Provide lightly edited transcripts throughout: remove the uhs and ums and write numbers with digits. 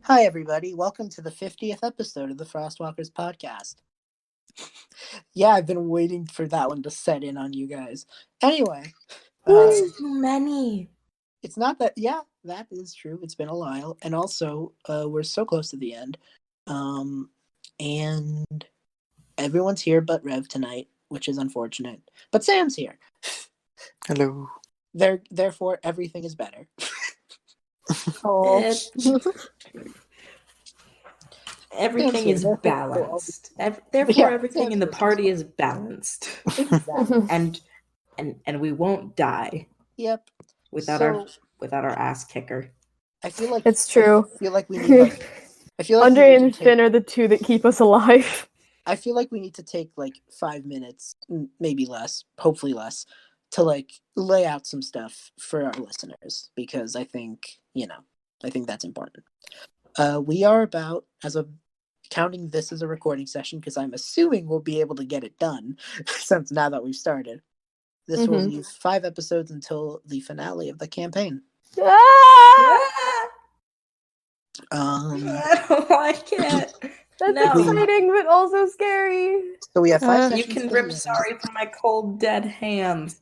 Hi, everybody. Welcome to the 50th episode of the Frostwalkers podcast. Yeah, I've been waiting for that one to set in on you guys. Anyway, That's too many. it's not that, yeah, that is true. It's been a while. And also, we're so close to the end. And everyone's here but Rev tonight, which is unfortunate. But Sam's here. Hello. Therefore, everything is better. Oh. Everything is balanced. Therefore, everything in the party is balanced. Exactly. and we won't die. Yep. Without our ass kicker. I feel like it's true. I feel like we need Andre and Finn are the two that keep us alive. I feel like we need to take 5 minutes, maybe less, hopefully less, to lay out some stuff for our listeners, because I think that's important. We are about, as of counting this as a recording session, because I'm assuming we'll be able to get it done since now that we've started. This will leave 5 episodes until the finale of the campaign. I don't like it. That's exciting, but also scary. So we have 5 You can rip sorry for my cold, dead hands.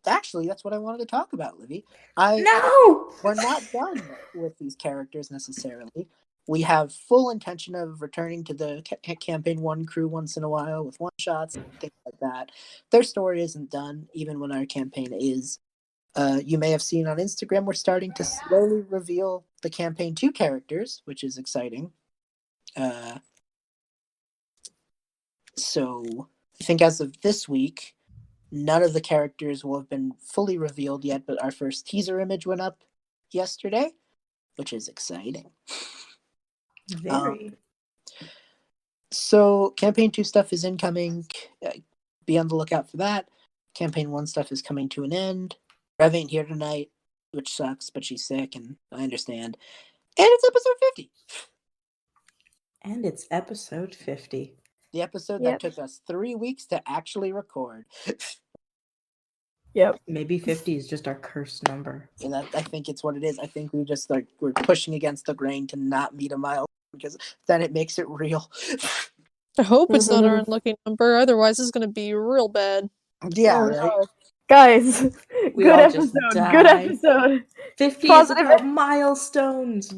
Actually, that's what I wanted to talk about, Livy. No! We're not done with these characters necessarily. We have full intention of returning to the Campaign 1 crew once in a while with one-shots and things like that. Their story isn't done, even when our campaign is. You may have seen on Instagram, we're starting to slowly reveal the Campaign 2 characters, which is exciting. So, I think as of this week, none of the characters will have been fully revealed yet, but our first teaser image went up yesterday, which is exciting. Very. So, Campaign 2 stuff is incoming. Be on the lookout for that. Campaign 1 stuff is coming to an end. Rev ain't here tonight, which sucks, but she's sick, and I understand. And it's episode 50. And it's episode 50. The episode that took us 3 weeks to actually record. Yep. Maybe 50 is just our cursed number. And I think it's what it is. I think we just we're pushing against the grain to not meet a milestone, because then it makes it real. I hope it's not our unlucky number, otherwise it's going to be real bad. Yeah, right? Guys, good episode. 50 is about milestones.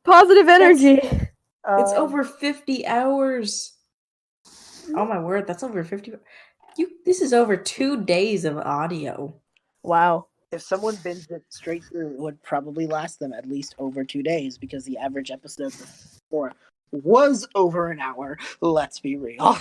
Positive energy. It's over 50 hours. Oh my word, that's over 50. This is over 2 days of audio. Wow. If someone binged it straight through, it would probably last them at least over 2 days, because the average episode before was over an hour. Let's be real.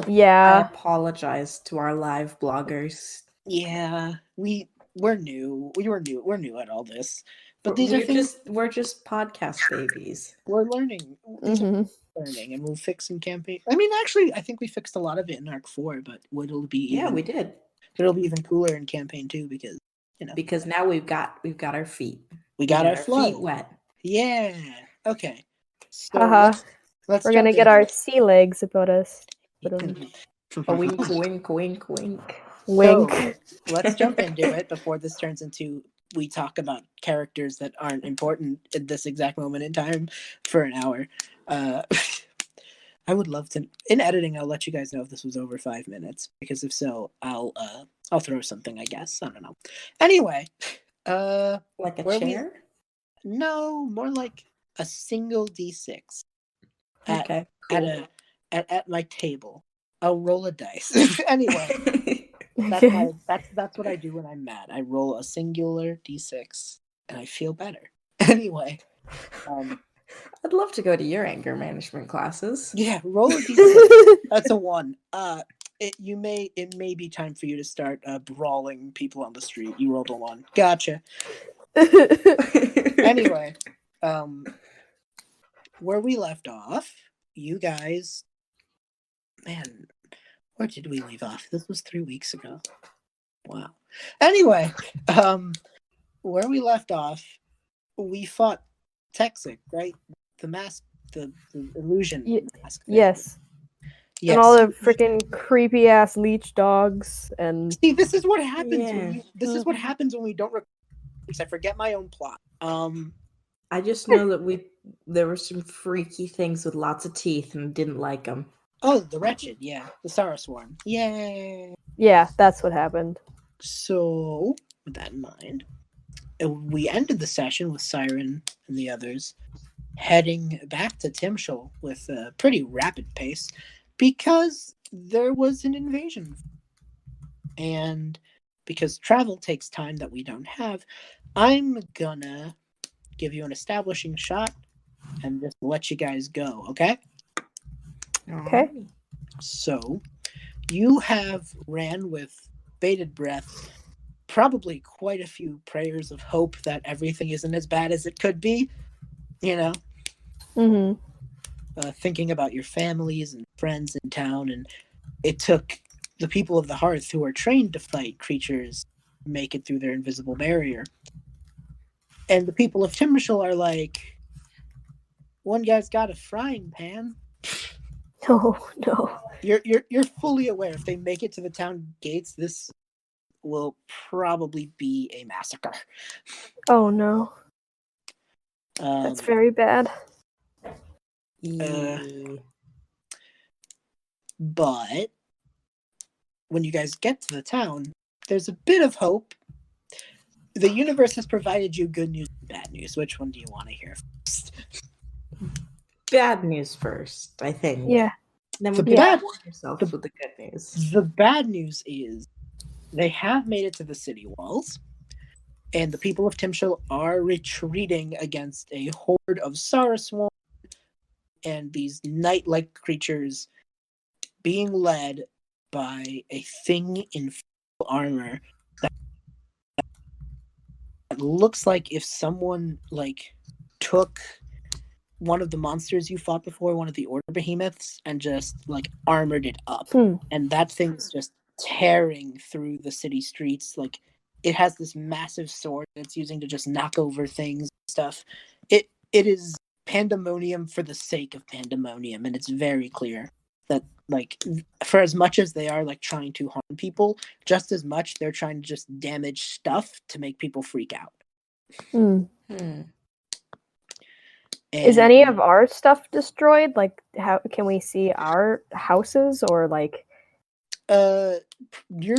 Yeah. I apologize to our live bloggers. Yeah, we're new. We're new at all this. But we're just podcast babies. We're learning. Learning, and we'll fix some campaign. I mean, actually, I think we fixed a lot of it in Arc 4, but it'll be we did. It'll be even cooler in Campaign 2, because because now we've got our feet. We got our flow. Feet wet. Yeah. Okay. So let's we're gonna get our sea legs about us. A wink, wink, wink, wink. Wink. So, let's jump into it before this turns into we talk about characters that aren't important at this exact moment in time for an hour. I would love to. In editing, I'll let you guys know if this was over 5 minutes, because if so, I'll throw something. I guess, I don't know. Anyway, like a chair? No, more like a single D6. Okay. Cool. At my table, I'll roll a dice. Anyway, that's what I do when I'm mad. I roll a singular D6, and I feel better. Anyway. I'd love to go to your anger management classes. Yeah, roll a D6. That's a 1. It may be time for you to start brawling people on the street. You rolled a 1. Gotcha. Anyway, where we left off, you guys, man, where did we leave off? This was 3 weeks ago. Wow. Anyway, where we left off, we fought Texic, right? The mask, the illusion mask. Yes. And all the freaking creepy ass leech dogs and. See, this is what happens. This is what happens when we don't. I forget my own plot. I just know that there were some freaky things with lots of teeth and didn't like them. Oh, the Wretched, yeah. The Sorrow Swarm. Yay! Yeah, that's what happened. So, with that in mind, we ended the session with Siren and the others heading back to Timshul with a pretty rapid pace because there was an invasion. And because travel takes time that we don't have, I'm gonna give you an establishing shot and just let you guys go, okay? Okay. So, you have ran with bated breath, probably quite a few prayers of hope that everything isn't as bad as it could be, you know? Thinking about your families and friends in town, and it took the people of the Hearth who are trained to fight creatures make it through their invisible barrier. And the people of Timbershall are like, one guy's got a frying pan. No. You're fully aware if they make it to the town gates, this will probably be a massacre. Oh no. That's very bad. But when you guys get to the town, there's a bit of hope. The universe has provided you good news and bad news. Which one do you want to hear first? Bad news first, I think. Yeah. Then The we bad- yourself with the good news. The bad news is they have made it to the city walls, and the people of Timshall are retreating against a horde of Saraswarm and these night-like creatures being led by a thing in full armor that looks like if someone took one of the monsters you fought before, one of the order behemoths, and just armored it up. And that thing's just tearing through the city streets. It has this massive sword that it's using to just knock over things and stuff. It is pandemonium for the sake of pandemonium, and it's very clear that for as much as they are trying to harm people, just as much they're trying to just damage stuff to make people freak out. Is any of our stuff destroyed? How can we see our houses or you're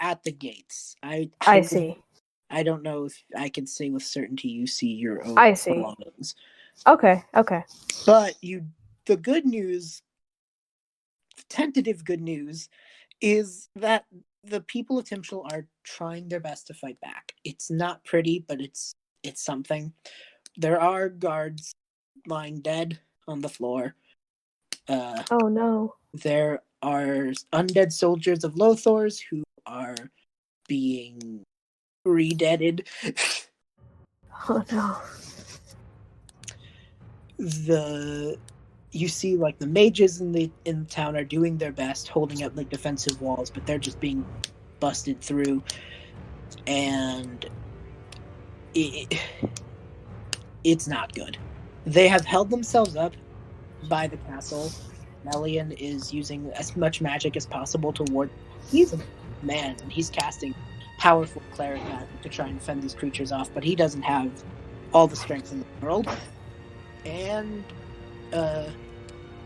at the gates. I see. I don't know if I can say with certainty you see your own I see. belongings. Okay. But the good news, tentative good news, is that the people of Timshall are trying their best to fight back. It's not pretty, but it's something. There are guards lying dead on the floor. Oh no. There are undead soldiers of Lothor's who are being re-deaded. Oh no. You see the mages in town are doing their best, holding up defensive walls, but they're just being busted through, and it's not good. They have held themselves up by the castle. Melian is using as much magic as possible to ward. He's a man, and he's casting powerful cleric magic to try and fend these creatures off, but he doesn't have all the strength in the world. And the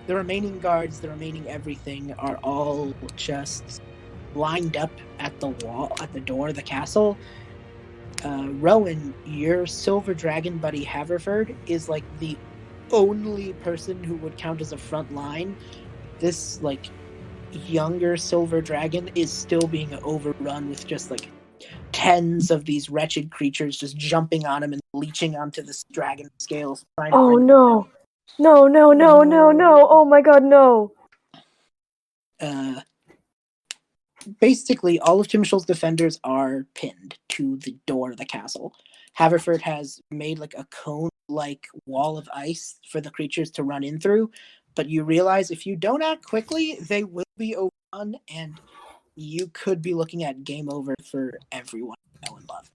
remaining guards, the remaining everything, are all just lined up at the door of the castle. Rowan, your silver dragon buddy Haverford is the only person who would count as a front line. This younger silver dragon is still being overrun with just tens of these wretched creatures just jumping on him and leeching onto this dragon scales. Oh no. No. Oh my god, no. Basically, all of Timshall's defenders are pinned to the door of the castle. Haverford has made a cone-like wall of ice for the creatures to run in through, but you realize if you don't act quickly, they will be overrun, and you could be looking at game over for everyone you know and love.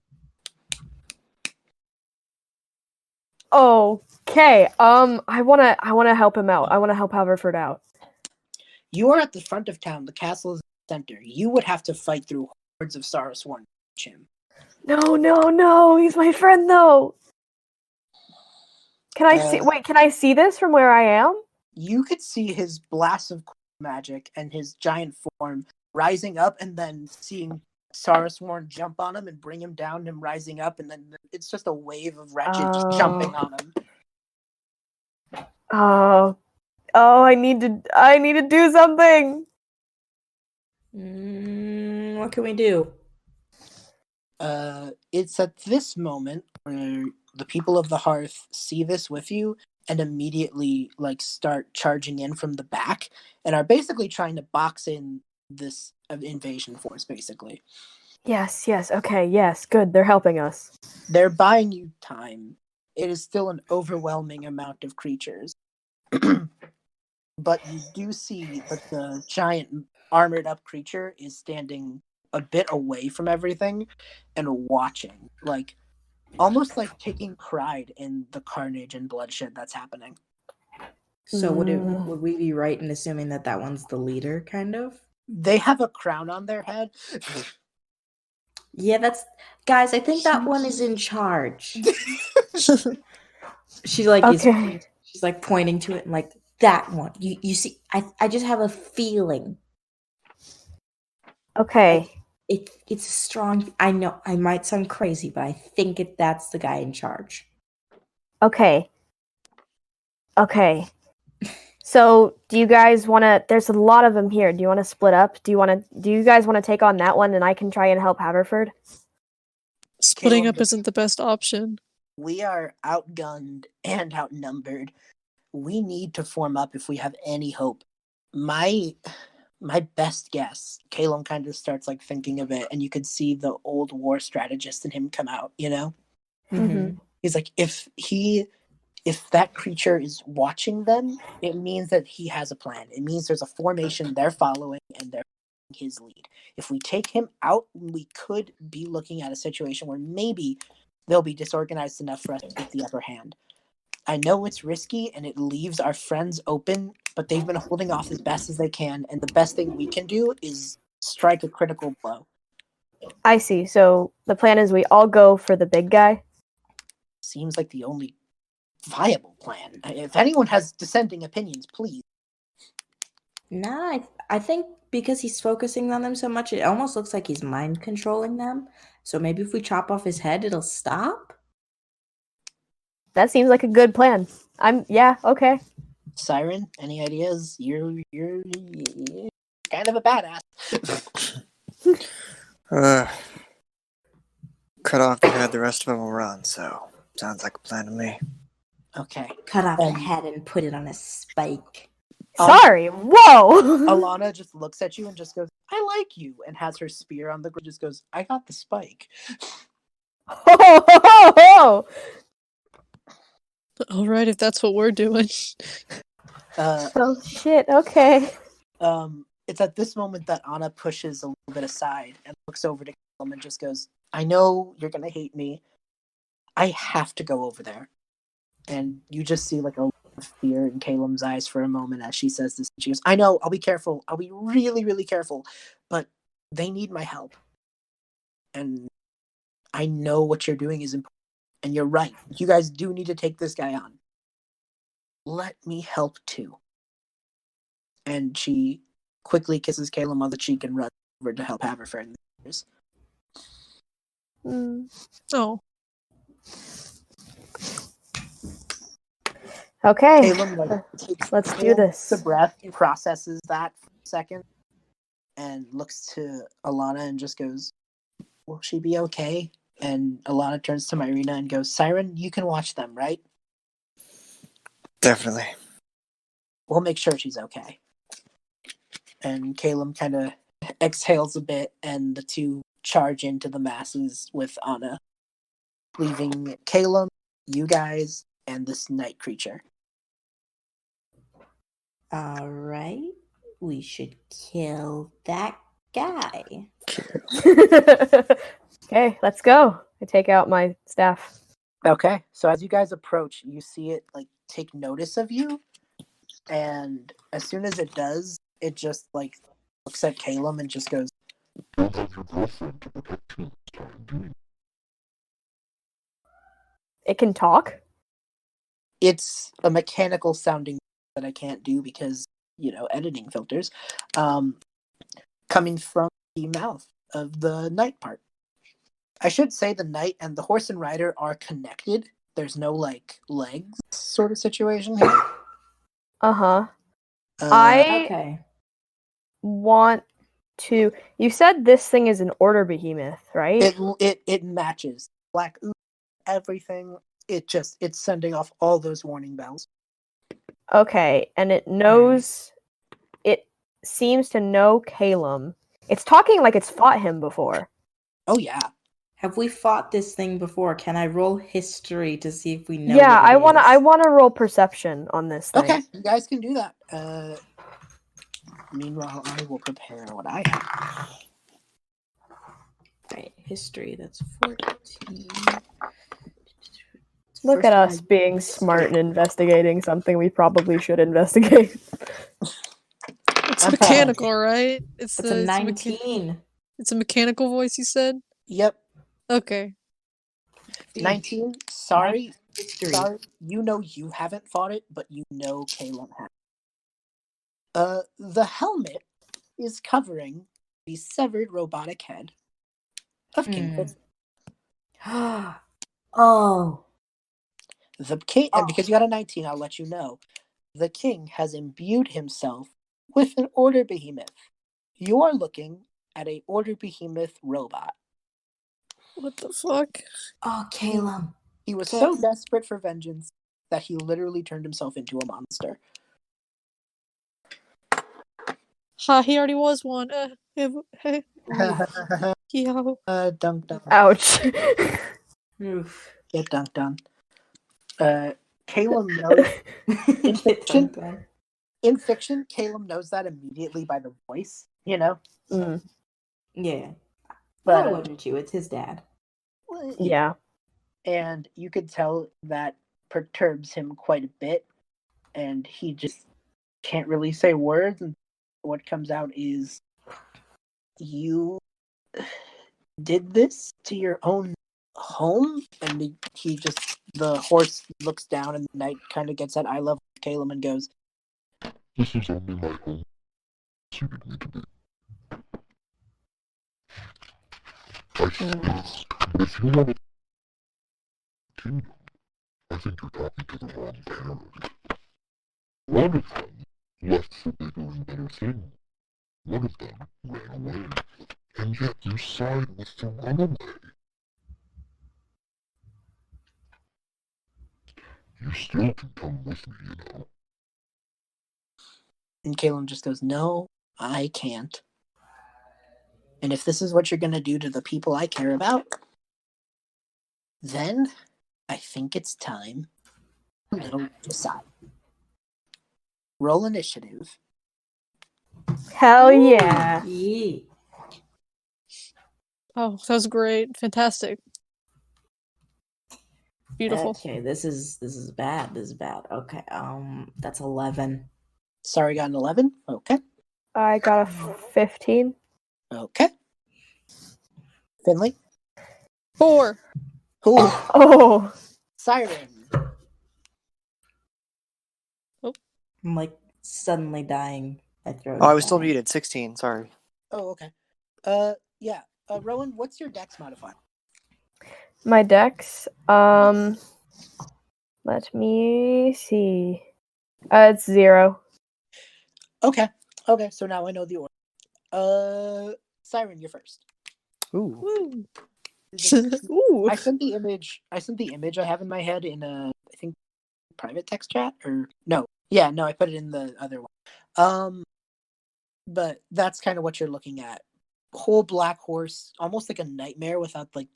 Okay. I wanna help him out. I wanna help Haverford out. You are at the front of town. The castle is in the center. You would have to fight through hordes of Saraswarm to reach him. No. He's my friend, though. Can I see? Wait, can I see this from where I am? You could see his blast of magic and his giant form rising up, and then seeing Sarasworn jump on him and bring him down, him rising up, and then it's just a wave of wretched just jumping on him. Oh, I need to do something. What can we do? It's at this moment where the people of the Hearth see this with you and immediately start charging in from the back and are basically trying to box in this invasion force, basically. Yes, okay, yes, good, they're helping us. They're buying you time. It is still an overwhelming amount of creatures. But you do see that the giant armored up creature is standing a bit away from everything and watching, almost taking pride in the carnage and bloodshed that's happening. So would we be right in assuming that one's the leader, kind of? They have a crown on their head. Yeah, guys, I think that one is in charge. She's okay. She's pointing to it and that one. You see, I just have a feeling. Okay. It's a strong. I know I might sound crazy, but I think that's the guy in charge. Okay. So, do you guys want to? There's a lot of them here. Do you want to split up? Do you guys want to take on that one, and I can try and help Haverford? Splitting up isn't the best option. We are outgunned and outnumbered. We need to form up if we have any hope. My best guess, Calum kind of starts thinking of it, and you could see the old war strategist in him come out, Mm-hmm. He's if that creature is watching them, it means that he has a plan. It means there's a formation they're following and they're following his lead. If we take him out, we could be looking at a situation where maybe they'll be disorganized enough for us to get the upper hand. I know it's risky and it leaves our friends open, but they've been holding off as best as they can, and the best thing we can do is strike a critical blow. I see. So the plan is we all go for the big guy? Seems like the only viable plan. If anyone has dissenting opinions, please. Nah, I think because he's focusing on them so much, it almost looks like he's mind controlling them. So maybe if we chop off his head, it'll stop? That seems like a good plan. Okay. Siren, any ideas? You're kind of a badass. Cut off the head, the rest of them will run, so sounds like a plan to me. Okay. Cut off the head and put it on a spike. Sorry, whoa! Alana just looks at you and just goes, I like you, and has her spear on the ground, just goes, I got the spike. Alright, if that's what we're doing. Oh shit, okay. It's at this moment that Anna pushes a little bit aside and looks over to Calum and just goes, I know you're gonna hate me. I have to go over there. And you just see a lot of fear in Calum's eyes for a moment as she says this. She goes, I know, I'll be careful. I'll be really, really careful. But they need my help. And I know what you're doing is important. And you're right. You guys do need to take this guy on. Let me help too. And she quickly kisses Calum on the cheek and runs over to help Haverford. Oh. Okay, Calum let's do this. The breath, processes that for a second, and looks to Alana and just goes, will she be okay? And Alana turns to Myrina and goes, Siren, you can watch them, right? Definitely. We'll make sure she's okay. And Calum kind of exhales a bit, and the two charge into the masses with Anna, leaving Calum, you guys, and this night creature. Alright, we should kill that guy. Okay, let's go. I take out my staff. Okay, so as you guys approach, you see it take notice of you, and as soon as it does, it just looks at Calum and just goes, It can talk? it's a mechanical sounding that I can't do because, editing filters, coming from the mouth of the knight part. I should say the knight and the horse and rider are connected. There's no, legs sort of situation here. Uh-huh. Uh, I Okay. want to... You said this thing is an order behemoth, right? it matches. Black ooze, everything. It's sending off all those warning bells. Okay, and it knows... It seems to know Calum. It's talking like it's fought him before. Oh, yeah. Have we fought this thing before? Can I roll history to see if we know? Yeah, what it is? I wanna roll perception on this thing. Okay, you guys can do that. Meanwhile, I will prepare what I have. Right, history. That's 14. Look First at time us I- being smart and investigating something we probably should investigate. It's mechanical, right? It's a 19. It's a mechanical voice, you said? Yep, Okay. 19. Sorry, History. sorry. You haven't fought it, but Calum has. The helmet is covering the severed robotic head of King Fitz. Oh. The king, and because you got a 19, I'll let you know. The king has imbued himself with an order behemoth. You are looking at a order behemoth robot. What the fuck? Oh, Calum. He was so desperate for vengeance that he literally turned himself into a monster. Ha, he already was one. Yo. Dunk dunk. Ouch. Oof. Get dunked on. Calum knows in fiction. In fiction, Calum knows that immediately by the voice. Mm, Yeah. But Why wouldn't you? It's his dad. yeah. And you could tell that perturbs him quite a bit, and he just can't really say words. And what comes out is, "You did this to your own home?" And the horse looks down, and the knight kind of gets that eye level with Calum and goes, "This is only my home. Suited me to be. I suppose, but if you want to continue, I think you're talking to the wrong parent. One of them left for bigger and better things. One of them ran away, and yet you side with the runaway. You still can come with me, you know." and Calum just goes, "No, I can't. And if this is what you're going to do to the people I care about, then I think it's time to decide. Roll initiative." Hell yeah. Yeah. Oh, that was great. Fantastic. Beautiful. Okay, this is bad. This is bad. Okay, that's 11. Sorry, got an 11? Okay. I got a 15. Okay. Finley? 4. Ooh, Oh. Siren. I'm like suddenly dying. My throat. Oh, I is was still dying. muted. 16. Sorry. Oh, okay. Yeah. Rowan, what's your dex modifier? My dex. Let me see. It's 0. Okay, so now I know the order. Siren, you're first. Ooh. Woo. Ooh. I sent the image I have in my head in I think private text chat, or no. Yeah, no, I put it in the other one. But that's kind of what you're looking at. Whole black horse, almost like a nightmare without the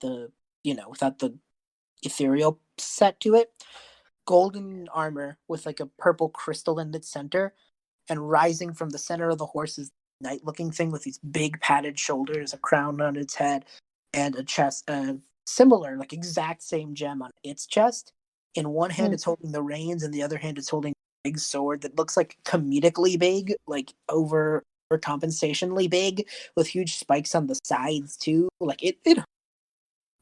ethereal set to it. Golden armor with like a purple crystal in its center, and rising from the center of the horse is knight-looking thing with these big padded shoulders, a crown on its head, and a chest, similar, like exact same gem on its chest. In one hand, it's holding the reins, and the other hand, it's holding a big sword that looks like comedically big, like overcompensationally big, with huge spikes on the sides too. Like it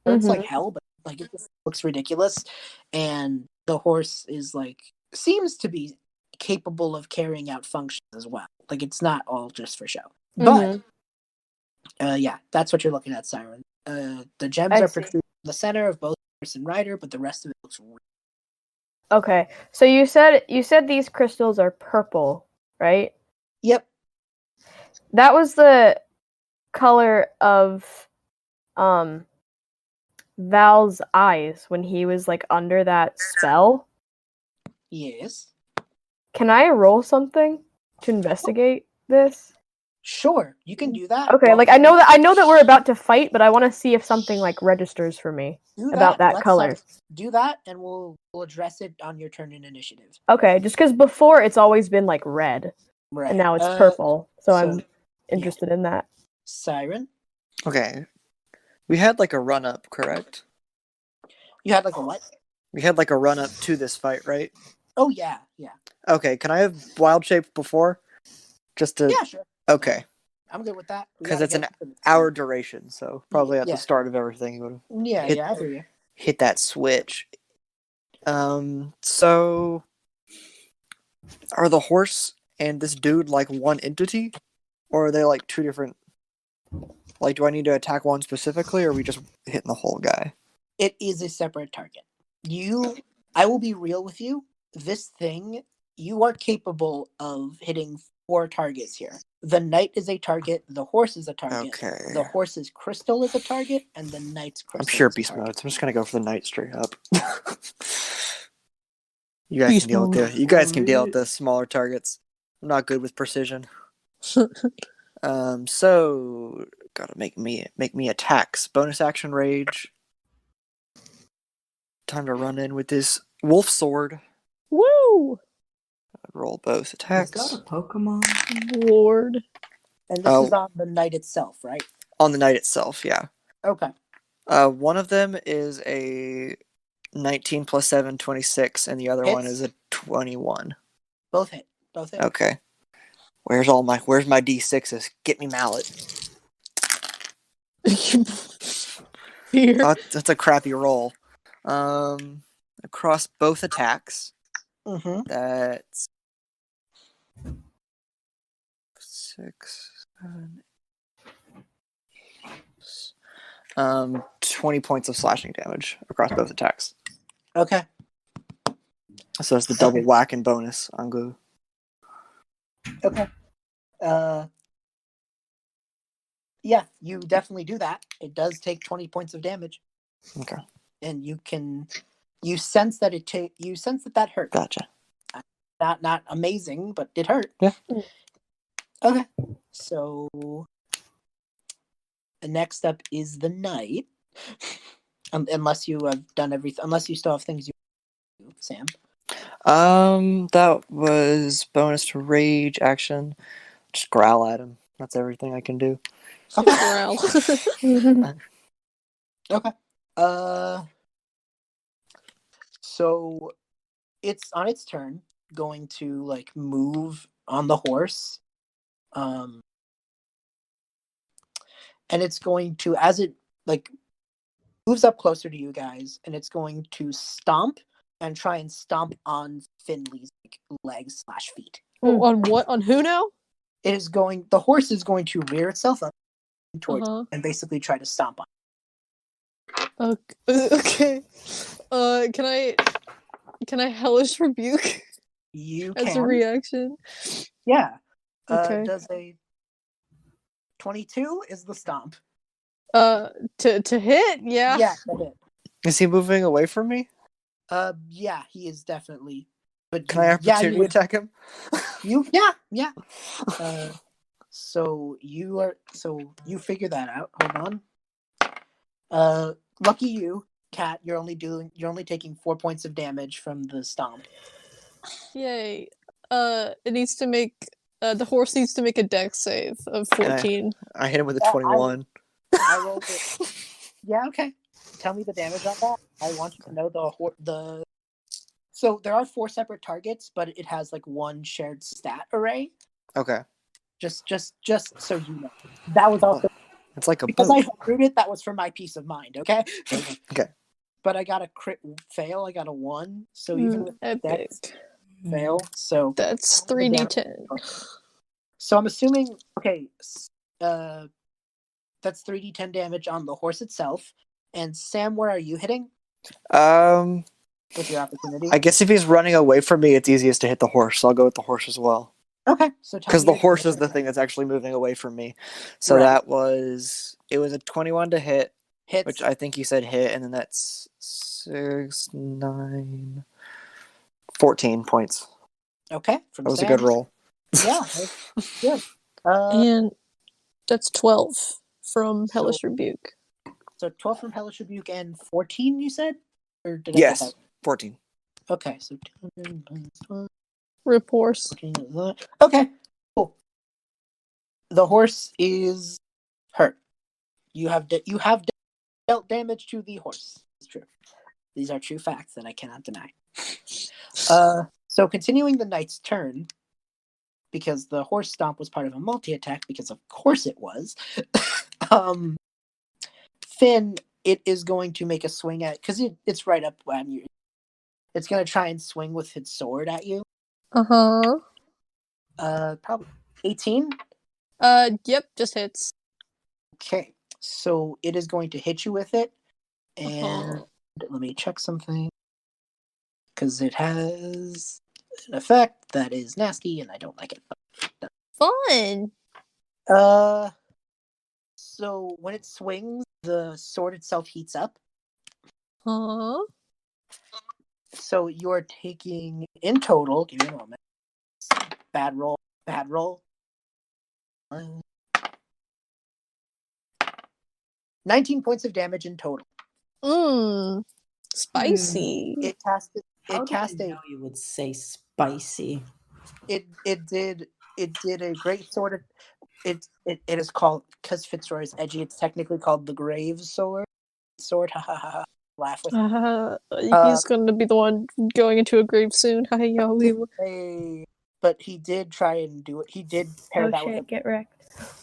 hurts like hell, but Like it just looks ridiculous, and the horse is seems to be capable of carrying out functions as well. Like it's not all just for show. But yeah, that's what you're looking at, Siren. The gems are protruding in the center of both horse and rider, but the rest of it looks real. Okay, so you said these crystals are purple, right? Yep. That was the color of Val's eyes when he was like under that spell. Yes. Can I roll something to investigate this? Sure, you can do that. Okay, like I know that we're about to fight, but I want to see if something like registers for me about that color. Do that, and we'll address it on your turn in initiative. Okay, just because before it's always been like red, Right. and now it's purple, so I'm interested in that. Siren, Okay. We had like a run up, correct? you had like a what? We had like a run up to this fight, right? Oh yeah. Okay, can I have wild shape before? Just to Yeah, sure. Okay. I'm good with that. Because it's an hour duration, so probably at the start of everything you would Yeah, I hear you. hit that switch. So are the horse and this dude like one entity? Or are they like two different? Like, do I need to attack one specifically, or are we just hitting the whole guy? It is a separate target. I will be real with you. This thing, you are capable of hitting 4 targets here. The knight is a target, the horse is a target, Okay. the horse's crystal is a target, and the knight's crystal I'm sure is a beast target. mode. I'm just gonna go for the knight straight up. You guys can deal with the smaller targets. I'm not good with precision. So gotta make me attacks. Bonus action rage. Time to run in with this wolf sword. Woo! Roll both Is attacks. that a Pokemon? Lord. And this is on the knight itself, right? On the knight itself, yeah. Okay. One of them is a 19 plus 7, 26, and the other one is a 21. Both hit. Okay. Where's my D6s? Get me mallet. Here. That's a crappy roll. Across both attacks. Mm-hmm. That's 6, 7, 20 points of slashing damage across both attacks. Okay. So it's the double whack and bonus on glue. Okay. Yeah, you definitely do that. It does take 20 points of damage. Okay. And you sense that that hurt. Gotcha. Not amazing, but it hurt. Yeah. Okay. So next up is the knight. Unless you have done everything. Unless you still have things you do, Sam. That was bonus to rage action. Just growl at him. That's everything I can do. Growl. Okay. So it's on its turn going to move on the horse. And it's going to, as it moves up closer to you guys, and it's going to stomp and try and stomp on Finley's legs / feet. On what? On who now? The horse is going to rear itself up towards and basically try to stomp on. Okay. Can I hellish rebuke? You as can. a reaction. Yeah. Okay. Does a 22 is the stomp? To hit? Yeah. Yeah, to hit. Is he moving away from me? Yeah, he is definitely. But can I opportunity attack him? Yeah. So you figure that out. Hold on. Lucky you, Kat. You're only taking 4 points of damage from the stomp. Yay. It needs to make the horse needs to make a dex save of 14. I hit him with a 21. I rolled it. Yeah, okay. Tell me the damage on that. I want you to know the. So there are 4 separate targets, but it has one shared stat array. Okay. Just so you know, that was also. It's like a because boat. I heard it. That was for my peace of mind. Okay. Okay. but I got a crit fail. I got a 1. So even with Epic. that fail, so That's the damage- 3d10. So I'm assuming that's 3d10 damage on the horse itself. And Sam, where are you hitting with your opportunity? I guess if he's running away from me, it's easiest to hit the horse. So I'll go with the horse as well. Okay, so Because the horse is the thing that's actually moving away from me. So Right. it was a 21 to hit, hits. which I think you said hit, and then that's 6, 9, 14 points. Okay, from That was Sam. a good roll. Yeah, that's good. And that's 12 from So- Hellish Rebuke. So 12 from Hellish Rebuke and 14, you said? Or did I Yes, get that? 14. Okay, so 200 minus 5, Rip horse. 14 is that. Okay, cool. The horse is hurt. You have dealt damage to the horse. It's true. These are true facts that I cannot deny. So continuing the knight's turn, because the horse stomp was part of a multi-attack, because of course it was. Finn, it is going to make a swing at, because it's right up when you. It's going to try and swing with its sword at you. Uh-huh. Probably 18. Yep, just hits. Okay, so it is going to hit you with it, and Uh-huh. let me check something, because it has an effect that is nasty, and I don't like it. Fun. So when it swings, the sword itself heats up. Huh? So you're taking, in total, give me a moment. Bad roll. 19 points of damage in total. Spicy. It cast How did I a know you would say spicy? it did a great sort of it is called, because Fitzroy is edgy, it's technically called the grave sword. Ha ha ha ha. Laugh with He's gonna be the one going into a grave soon. Hi, y'all. Hey, but he did try and do it. He did pair that with Get wrecked.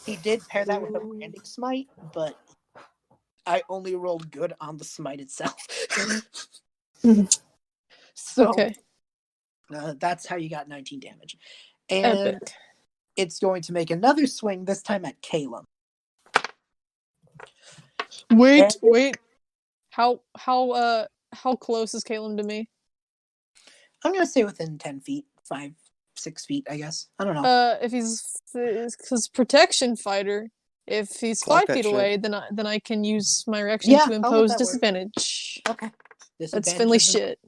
he did pair that with a branding smite, but I only rolled good on the smite itself. So Okay. that's how you got 19 damage. And Epic. it's going to make another swing, this time at Caleb. Wait. How close is Caleb to me? I'm going to say within 10 feet, 5, 6 feet, I guess. I don't know. If because protection fighter. If he's Clock 5 that feet shit. away, then I can use my reaction Yeah, to I'll let impose that work. disadvantage. Okay. That's Disadvantage Finley is- shit.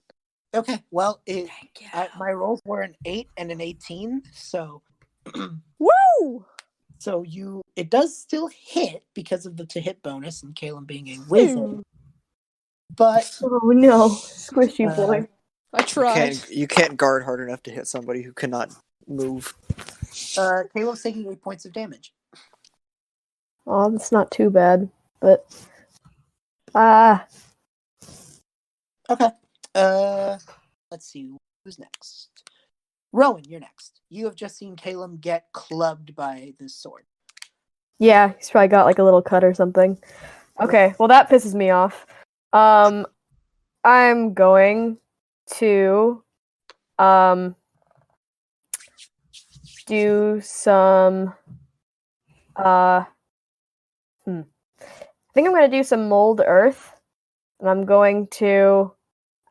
Okay, well, Thank you. my rolls were an 8 and an 18, so Woo! so it does still hit because of the to hit bonus and Caleb being a wizard. But Oh no, squishy boy. I tried. You can't guard hard enough to hit somebody who cannot move. Caleb's taking 8 points of damage. Oh, that's not too bad, but Okay. Let's see. Who's next? Rowan, you're next. You have just seen Caleb get clubbed by this sword. yeah, he's probably got like a little cut or something. Okay, well that pisses me off. I'm going to do some I think I'm gonna do some mold earth, and I'm going to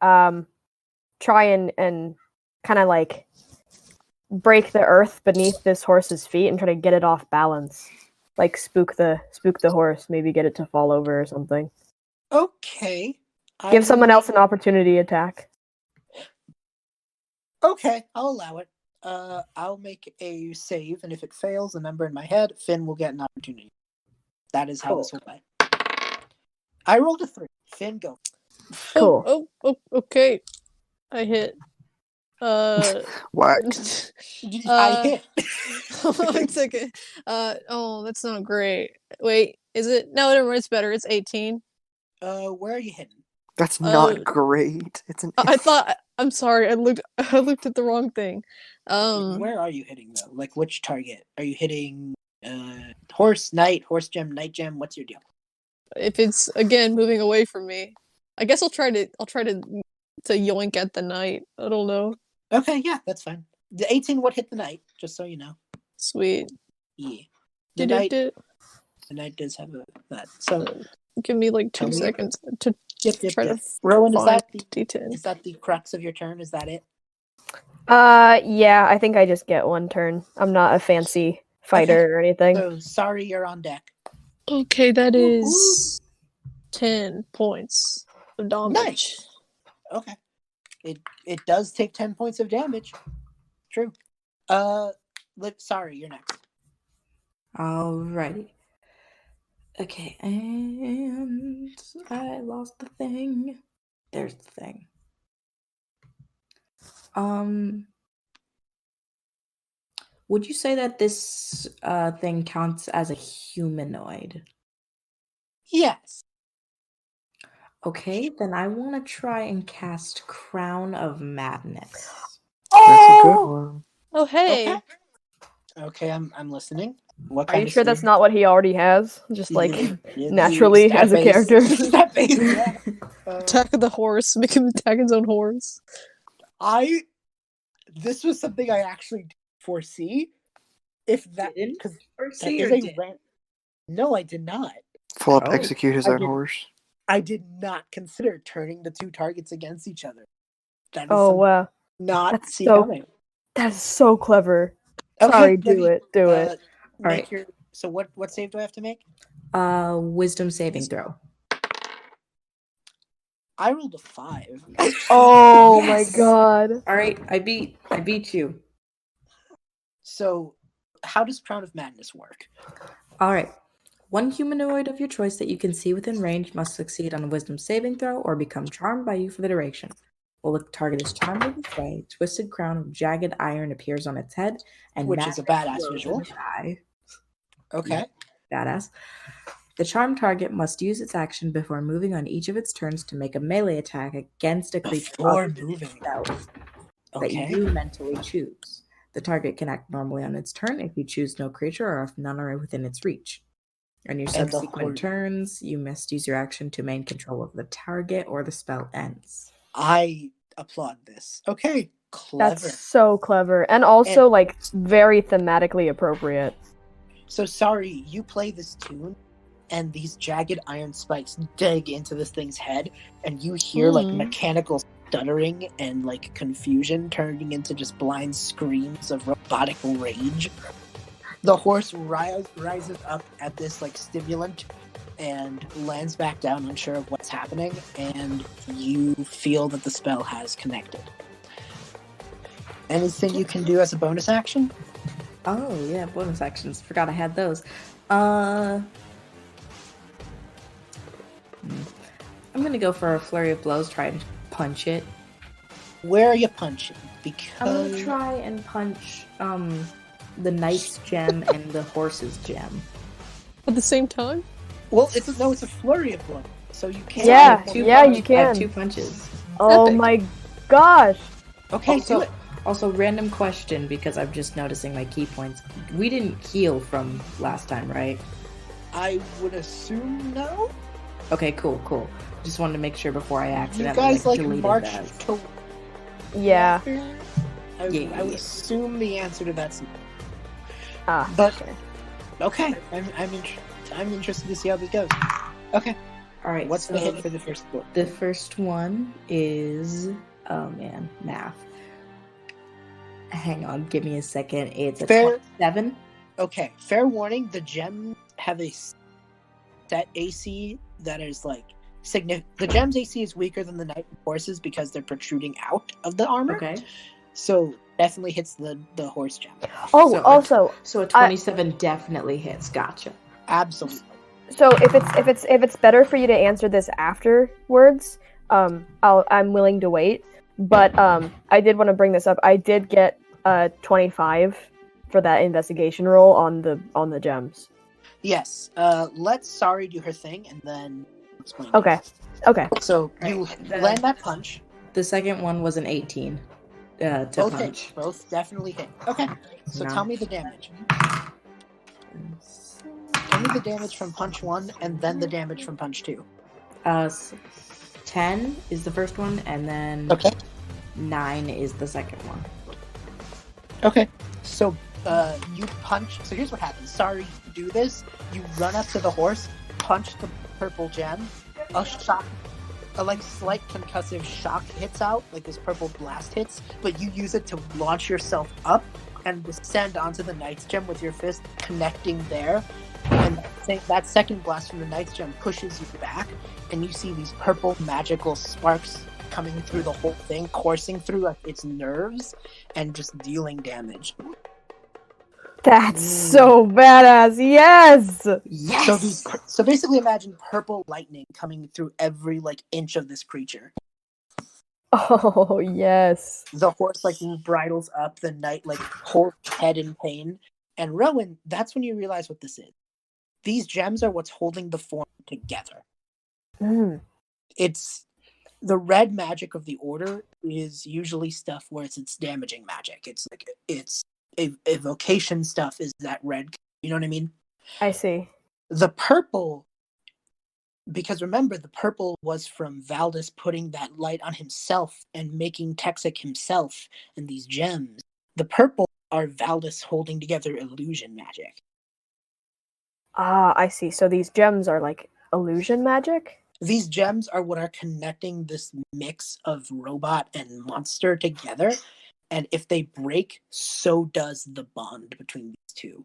try and kind of like break the earth beneath this horse's feet and try to get it off balance, like spook the horse, maybe get it to fall over or something. Okay. Give someone else an opportunity attack. Okay, I'll allow it. I'll make a save, and if it fails, a number in my head, Finn will get an opportunity. That is how this will play. I rolled a 3. Finn, go. Cool. Oh, okay. I hit. Whack. I hit. One second. Oh, that's not great. Wait, is it? No, never mind. It's better. It's 18. Where are you hitting? That's not great. It's an. I thought. I'm sorry. I looked at the wrong thing. Where are you hitting though? Like which target? Are you hitting? Horse, knight, horse gem, knight gem. What's your deal? If it's again moving away from me, I guess I'll try to yoink at the knight. I don't know. Okay, yeah, that's fine. The 18 would hit the knight, just so you know. Sweet. Yeah. The knight does have that. So give me like 2 seconds to try to Rowan, is find that the D10. Is that the crux of your turn? Is that it? Yeah, I think I just get one turn. I'm not a fancy fighter or anything. So sorry, you're on deck. Okay, that is 10 points of damage. Nice. Okay. It does take 10 points of damage. True. Sorry, you're next. Alrighty. Okay, and I lost the thing. There's the thing. Would you say that this thing counts as a humanoid? Yes. Okay, then I want to try and cast Crown of Madness. That's a good one. Oh, hey. Okay, I'm listening. What Are kind you of sure that's skill? not what he already has? Just like Yeah, naturally stat as a base. character. Stat base, yeah. Attack of the horse. Make him attack his own horse. This was something I actually didn't foresee. If that, Didn't because foresee that is or a did? no, I did not. Philip Oh. execute his I own did- horse. I did not consider turning the two targets against each other. That is Oh something wow, not That's see so- coming. that's so clever. Okay, Sorry, do Debbie, it. Make Alright. your. So what save do I have to make? Wisdom saving throw. I rolled a 5. Oh Yes! my god. All right, I beat you. So, how does Crown of Madness work? All right. One humanoid of your choice that you can see within range must succeed on a wisdom saving throw or become charmed by you for the duration. While the target is charmed in this way, a twisted crown of jagged iron appears on its head, and Which is a madness badass glows in visual. its eye. Okay. Badass. The charmed target must use its action before moving on each of its turns to make a melee attack against a creature Before other than moving. itself that Okay. you mentally choose. The target can act normally on its turn if you choose no creature or if none are within its reach. On your And the subsequent horde. turns, you must use your action to maintain control of the target or the spell ends. I applaud this. Okay. Clever. That's so clever. And also like very thematically appropriate. So sorry, you play this tune, and these jagged iron spikes dig into this thing's head, and you hear like mechanical stuttering and like confusion turning into just blind screams of robotic rage. The horse rises up at this like stimulant and lands back down, unsure of what's happening, and you feel that the spell has connected. Anything you can do as a bonus action? Oh, yeah, bonus actions. Forgot I had those. I'm gonna go for a flurry of blows, try and punch it. Where are you punching? I'm Because gonna try and punch the knight's gem and the horse's gem. At the same time? well, it's a flurry of blows, so you can't. Yeah, I have two yeah, punch- you I have can. 2 punches. Oh Epic. my gosh. Okay, do it. Also, random question because I'm just noticing my key points. We didn't heal from last time, right? I would assume no. Okay, cool. Just wanted to make sure before I You accidentally guys like deleted marched that. to. Yeah. I Yeah. would assume the answer to that's no. Ah. But okay. okay, I'm interested to see how this goes. Okay, All right. what's so the hit for the first one? the first one is math. Hang on, give me a second. It's a Fair. 27. Okay, fair warning: the gems have a set AC that is like significant. The gems AC is weaker than the knight and horses because they're protruding out of the armor. Okay. So definitely hits the horse gem. Oh, So- also, So a 27 definitely hits. Gotcha. Absolutely. so if it's better for you to answer this afterwards, I'm willing to wait. But I did want to bring this up. I did get 25 for that investigation roll on the gems. Yes. Let Sari do her thing, and then explain. Okay. Okay. So Right. you The- land that punch. The second one was an 18 to Both punch. hit. Both definitely hit. Okay. So No. tell me the damage. Tell me the damage from punch 1, and then the damage from punch 2. 10 is the first one, and then Okay. 9 is the second one. Okay. So you punch. So here's what happens. Sorry, you do this. You run up to the horse, punch the purple gem. A shock, a like slight concussive shock hits out, like this purple blast hits, but you use it to launch yourself up and descend onto the Knight's Gem with your fist, connecting there. And that second blast from the Knight's Gem pushes you back, and you see these purple magical sparks coming through the whole thing, coursing through its nerves, and just dealing damage. That's so badass. Yes. Yes! So basically, imagine purple lightning coming through every inch of this creature. Oh yes. The horse bridles up, the knight holds his head in pain, and Rowan, that's when you realize what this is. These gems are what's holding the form together. Mm. It's the red magic of the order is usually stuff where it's damaging magic. It's evocation stuff is that red. You know what I mean? I see. The purple, because remember, the purple was from Valdis putting that light on himself and making Texic himself and these gems. The purple are Valdis holding together illusion magic. Ah, I see. So these gems are like illusion magic? These gems are what are connecting this mix of robot and monster together. And if they break, so does the bond between these two.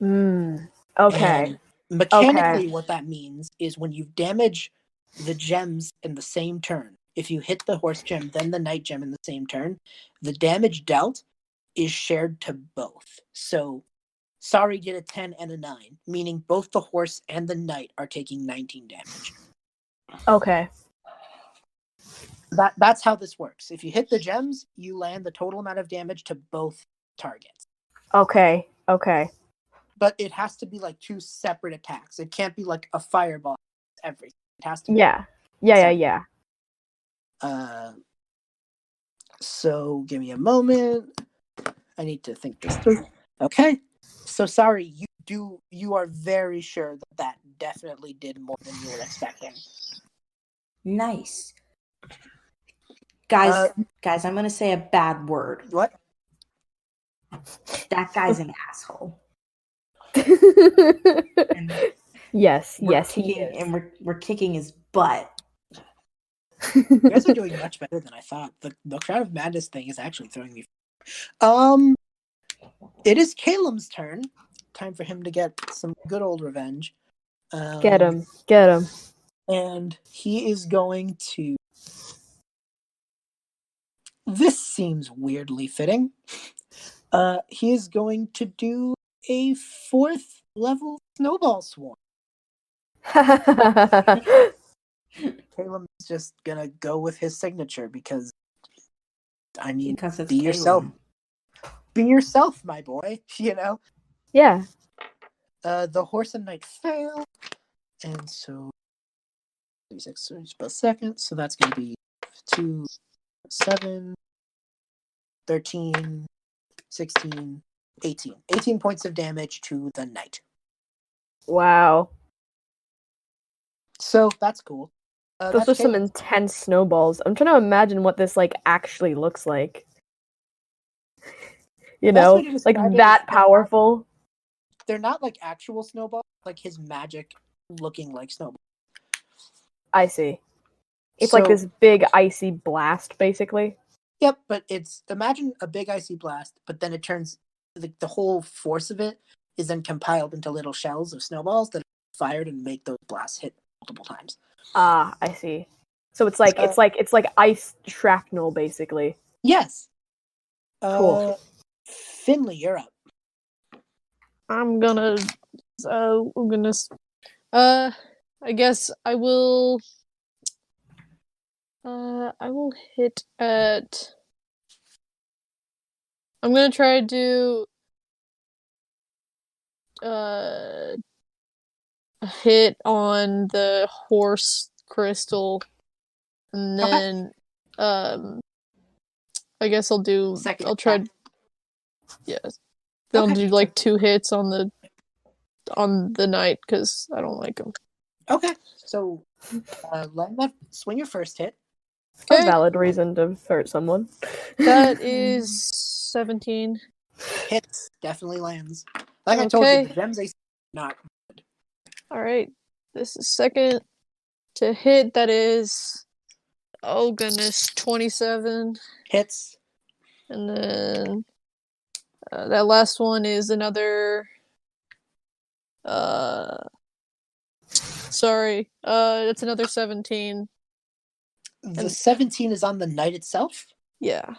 Okay. And mechanically, what that means is when you damage the gems in the same turn, if you hit the horse gem, then the knight gem in the same turn, the damage dealt is shared to both. So, Sari did a 10 and a 9, meaning both the horse and the knight are taking 19 damage. Okay. That's how this works. If you hit the gems, you land the total amount of damage to both targets. Okay. Okay. But it has to be two separate attacks. It can't be a fireball. Everything. It has to be. Yeah. So give me a moment. I need to think this through. Okay. So sorry, you are very sure that definitely did more than you were expecting. Nice. Guys, I'm gonna say a bad word. What? That guy's an asshole. And yes, he kicking, is. and we're kicking his butt. You guys are doing much better than I thought. The Crown of Madness thing is actually throwing me. It is Caleb's turn. Time for him to get some good old revenge. Get him. And he is going to. This seems weirdly fitting. He is going to do a 4th level snowball swarm. Caleb is just gonna go with his signature because, Because it's be yourself. Be yourself, my boy. Yeah. The horse and knight fail, and so 36 per second. So that's gonna be 2, 7, 13, 16, 18. 18 points of damage to the knight. Wow. So that's cool. Those are some intense snowballs. I'm trying to imagine what this actually looks like. That powerful. They're not actual snowballs, his magic looking like snowballs. I see. It's this big icy blast, basically. Yep, but imagine a big icy blast, but then it turns the whole force of it is then compiled into little shells of snowballs that are fired and make those blasts hit multiple times. Ah, I see. So it's like ice shrapnel, basically. Yes. Cool. Finley, you're up. I guess I will hit at I'm gonna try to hit on the horse crystal, and then I guess I'll do Second I'll try attack. yes. They'll Okay. do 2 hits on the knight because I don't like him. Okay. So Swing your first hit. A Okay, valid reason to hurt someone. that is 17. Hits. Definitely lands. Like I told you, the gems AC not. All right. This is second to hit. That is, oh goodness, 27. Hits. And then that last one is another. Sorry. That's another 17. The 17 is on the knight itself. Yeah.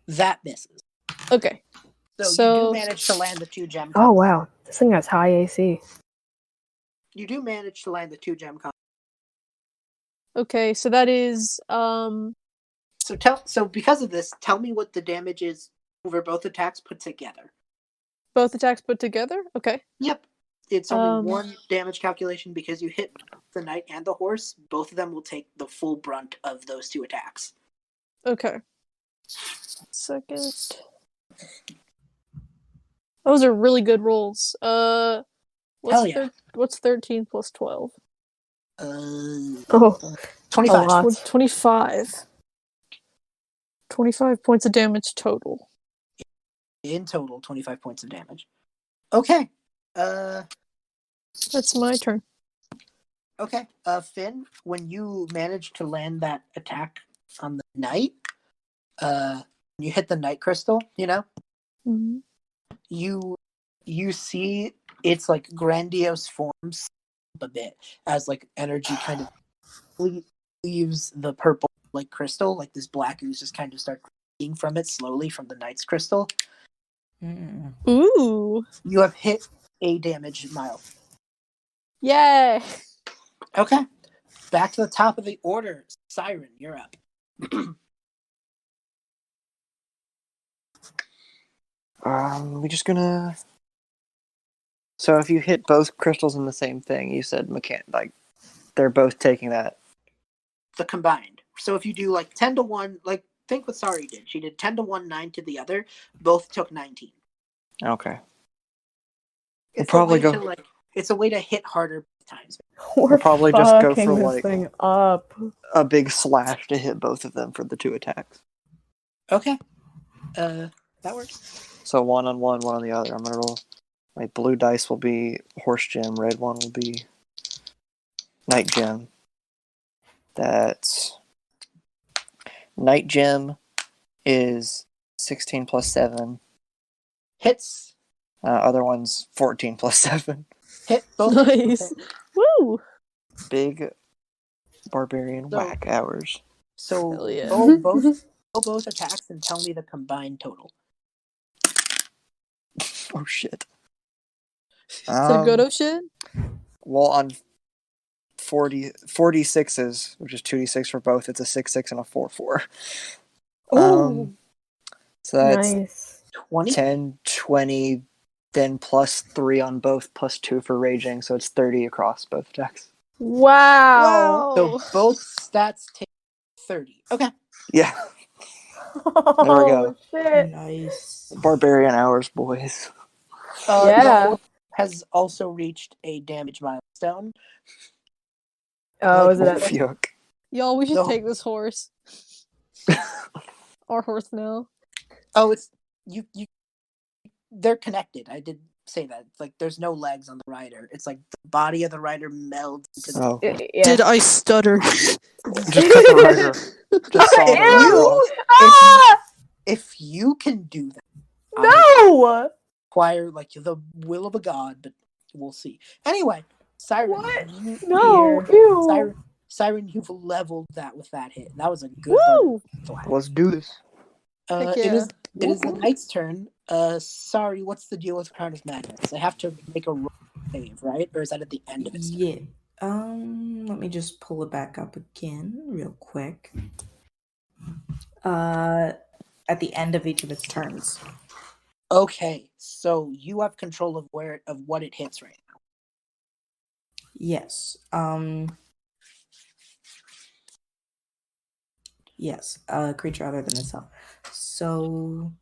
That misses. Okay. So you do manage to land the 2 gem. Oh wow, this thing has high AC. You do manage to land the 2 gem. Okay, so that is So because of this, tell me what the damage is over both attacks put together. both attacks put together? Okay. Yep. It's only 1 damage calculation because you hit the knight and the horse. Both of them will take the full brunt of those 2 attacks. Okay. Second. Those are really good rolls. Hell yeah. What's 13 plus 12? Oh, 25. a lot. 25. 25 points of damage total. In total, 25 points of damage. Okay. That's my turn. Okay. Finn, when you manage to land that attack on the knight, you hit the knight crystal, you know? Mm-hmm. You see its like grandiose forms a bit as like energy kind of leaves the purple like crystal, like this black ooze just kind of start leaking from it slowly from the knight's crystal. Ooh. You have hit a damage mile. Yay. Okay. Back to the top of the order. Siren, you're up. We just gonna. So if you hit both crystals in the same thing, you said like they're both taking that. The combined. So if you do like 10 to 1, like think what Sari did. She did 10 to 1, 9 to the other. Both took 19. Okay. It's probably a way to, like, it's a way to hit harder times. We're probably just go fucking for, this like- thing up. A big slash to hit both of them for the 2 attacks. Okay. That works. So 1 on 1, 1 on the other. I'm gonna roll. My blue dice will be horse gem. Red one will be knight gem. That's knight gem is 16 plus 7. Hits. Other one's 14 plus 7. Hit both. Nice. Woo. Big barbarian So- whack hours. So Hell yeah. roll both attacks and tell me the combined total. Oh shit. Is that good? Oh shit. Well, on 46s, which is 2d6 for both, it's a 6-6 and a 4-4. Ooh. So that's Nice. 20. 10, 20, then plus 3 on both, plus 2 for raging, so it's 30 across both attacks. Wow. So both stats take 30. Okay. Yeah, Oh, we go. shit. Nice. barbarian hours, boys. Yeah. Your has also reached a damage milestone. Oh, is it Oh, at yuck. Y'all, we should No. take this horse. Our horse now. Oh, it's you. They're connected. I did say that. It's like there's no legs on the rider. It's like the body of the rider melds into the. Oh, yeah. I stutter? just cut the rider. Just saw the rider Ew! off. Ah! If you can do that, I No! require like the will of a god, but we'll see. Anyway, Siren. What? you- No! here- Ew! Siren, you've leveled that with that hit. That was a good Woo! flag. Let's do this. Heck It yeah. is the knight's turn. Sorry, what's the deal with Crown of Madness? I have to make a roll save, right? Or is that at the end of its turn? Yeah. Let me just pull it back up again real quick. At the end of each of its turns. Okay, so you have control of what it hits right now. Yes. Yes. Creature other than itself. So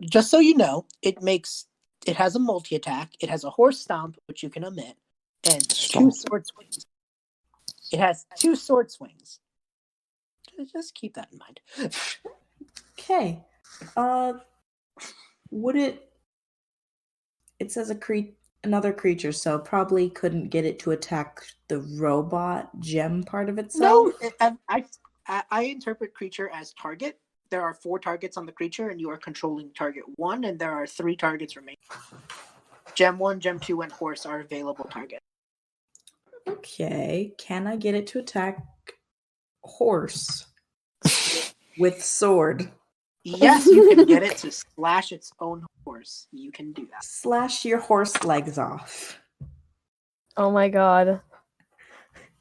Just so you know, it has a multi-attack, it has a horse stomp, which you can omit, and 2 Stomp. sword swings. It has 2 sword swings. Just keep that in mind. Okay. Would it? It says another creature, so probably couldn't get it to attack the robot gem part of itself. No, I interpret creature as target. There are 4 targets on the creature, and you are controlling target 1, and there are 3 targets remaining. Gem 1, Gem 2, and horse are available targets. Okay. Can I get it to attack horse with sword? Yes, you can get it to slash its own horse. You can do that. Slash your horse legs off. Oh my god.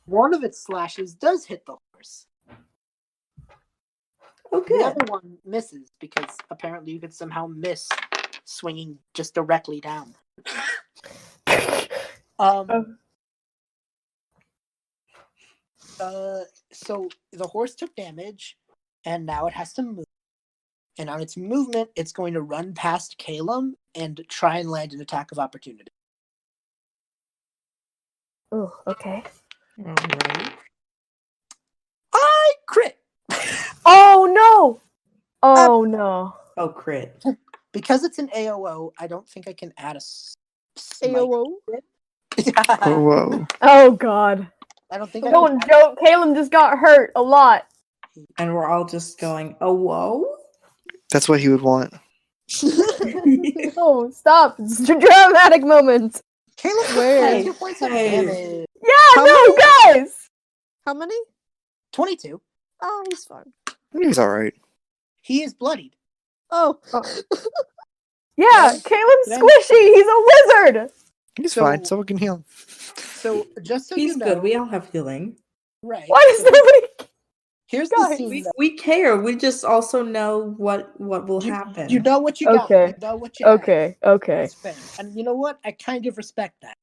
One of its slashes does hit the horse. Oh, The good. other one misses because apparently you could somehow miss swinging just directly down. So the horse took damage, and now it has to move. And on its movement, it's going to run past Calum and try and land an attack of opportunity. Ooh, okay. All right. I crit! Oh no! Oh no. Oh, crit. Because it's an AOO, I don't think I can add a smite. AOO? Oh, whoa. Oh god. I don't think I Don't can. joke, Caleb just got hurt a lot. And we're all just going, oh, whoa? That's what he would want. No, stop. It's a dramatic moment. Caleb, Where? 2 points of Hey. damage. Yeah, How no, guys! How many? 22. Oh, he's fine. He's alright. He is bloodied. Oh. Yeah, Then- Caleb's then- squishy. He's a lizard. He's So- fine. Someone can heal him. So just so He's you know, good. We all have healing. right? Why does nobody... Here's Guys, the scene. though. We care. We just also know what will happen. You know what you got. Okay. You know what you have. Okay. That's fair. And you know what? I kind of respect that.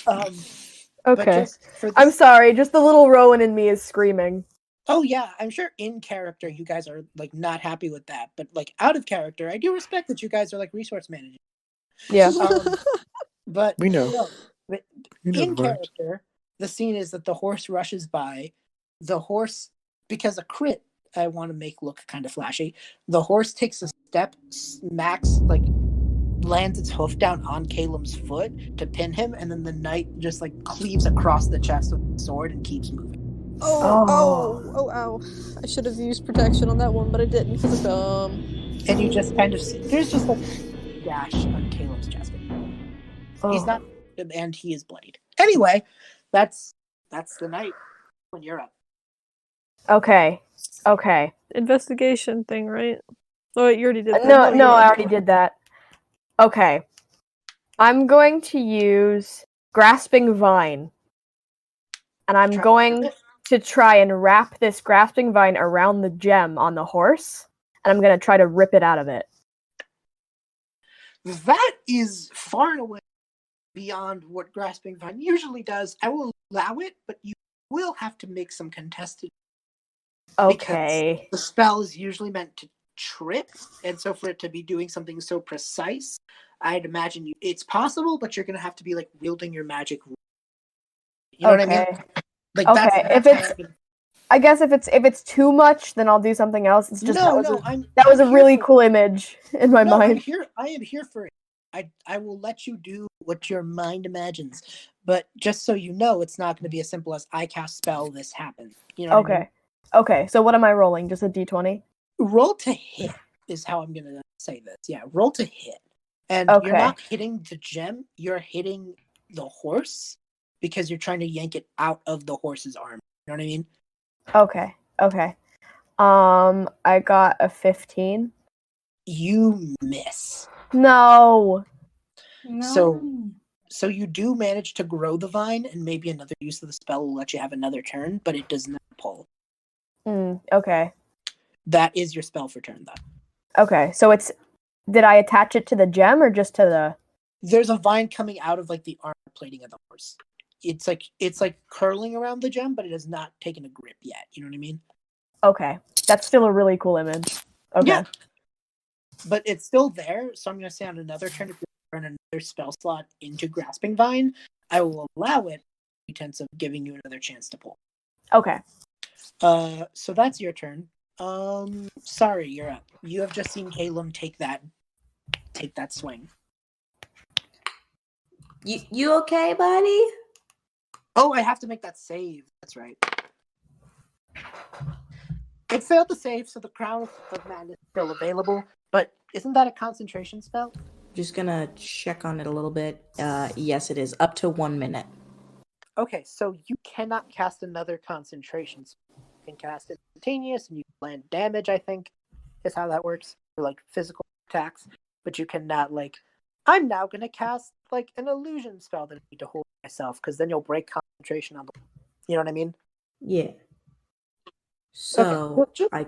But Okay. just for I'm this- sorry, just the little Rowan in me is screaming. Oh yeah, I'm sure in character you guys are like not happy with that, but like out of character, I do respect that you guys are like resource managers. Yeah. But We know. no, but We know in the vibes. character, the scene is that the horse rushes by. The horse, because a crit, I want to make look kind of flashy. The horse takes a step, smacks, like lands its hoof down on Caleb's foot to pin him, and then the knight just like cleaves across the chest with the sword and keeps moving. Oh, ow. I should have used protection on that one, but I didn't because I'm dumb. And you just kind of see there's just like a dash on Caleb's chest. He's Oh. not, and he is bloodied. Anyway, that's the night when you're up. Okay. Okay. Investigation thing, right? Oh, wait, you already did that. No, I already did that. Okay. I'm going to use Grasping Vine. And I'm Try going to try and wrap this Grasping Vine around the gem on the horse. And I'm going to try to rip it out of it. That is far and away beyond what Grasping Vine usually does. I will allow it, but you will have to make some contested. Okay. The spell is usually meant to trip, and so for it to be doing something so precise, I'd imagine it's possible, but you're going to have to be like wielding your magic. You know what I mean? Like Okay, if it's- I guess if it's too much, then I'll do something else. It's just that was a really cool image in my mind. I am here for it. I will let you do what your mind imagines, but just so you know, it's not going to be as simple as I cast spell, this happens. You know what I mean? Okay, so what am I rolling? Just a d20? Roll to hit is how I'm going to say this. Yeah, roll to hit. And you're Okay. not hitting the gem, you're hitting the horse because you're trying to yank it out of the horse's arm. You know what I mean? Okay. I got a 15. You miss. No. So you do manage to grow the vine, and maybe another use of the spell will let you have another turn, but it does not pull. Okay. That is your spell for turn, though. Okay, so did I attach it to the gem or just to the... There's a vine coming out of like the armor plating of the horse. It's like curling around the gem, but it has not taken a grip yet. You know what I mean? Okay, that's still a really cool image. Okay. Yeah. But it's still there, so I'm going to say on another turn, if you run another spell slot into Grasping Vine, I will allow it, pretense of giving you another chance to pull. Okay. So that's your turn. Sorry, you're up. You have just seen Calum take that swing. You okay, buddy? Oh, I have to make that save. That's right. It failed the save, so the Crown of Madness is still available. But isn't that a concentration spell? Just gonna check on it a little bit. Yes, it is. Up to 1 minute. Okay, so you cannot cast another concentration spell. You can cast instantaneous, and you can land damage, I think, is how that works. For, like, physical attacks. But you cannot, like, I'm now going to cast, like, an illusion spell that I need to hold myself, because then you'll break concentration on the... You know what I mean? Yeah. So Okay. I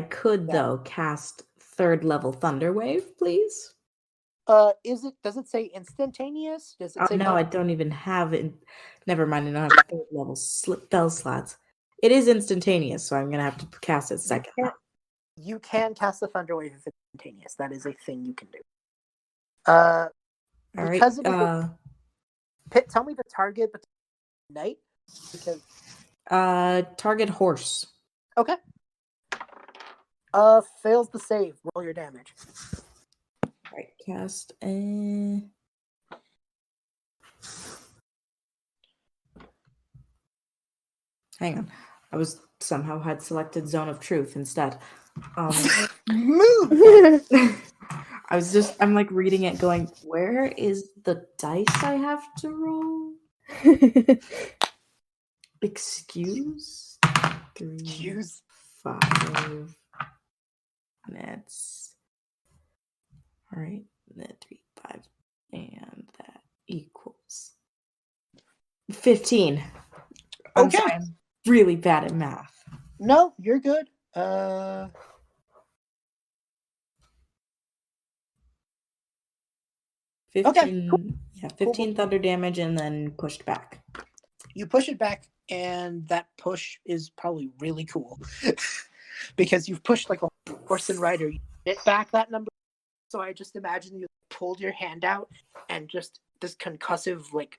could though cast 3rd level Thunder Wave, please. Does it say instantaneous? Does it say no, I don't even have it. Never mind, I don't have 3rd level spell slots. It is instantaneous, so I'm gonna have to cast it second. You can cast the Thunder Wave if it's instantaneous. That is a thing you can do. All right. Tell me the target, but night because target horse. Okay. Fails the save. Roll your damage. Right, cast a... Hang on. I was somehow had selected Zone of Truth instead. Move! I'm like reading it going, where is the dice I have to roll? Excuse? 3, 5 minutes. All right, then 3, 5, and that equals 15. Okay. I'm really bad at math. No, you're good. 15. Okay, cool. Yeah, 15 thunder damage and then pushed back. You push it back, and that push is probably really cool because you've pushed like a horse and rider. You hit back that number. So I just imagine you pulled your hand out and just this concussive like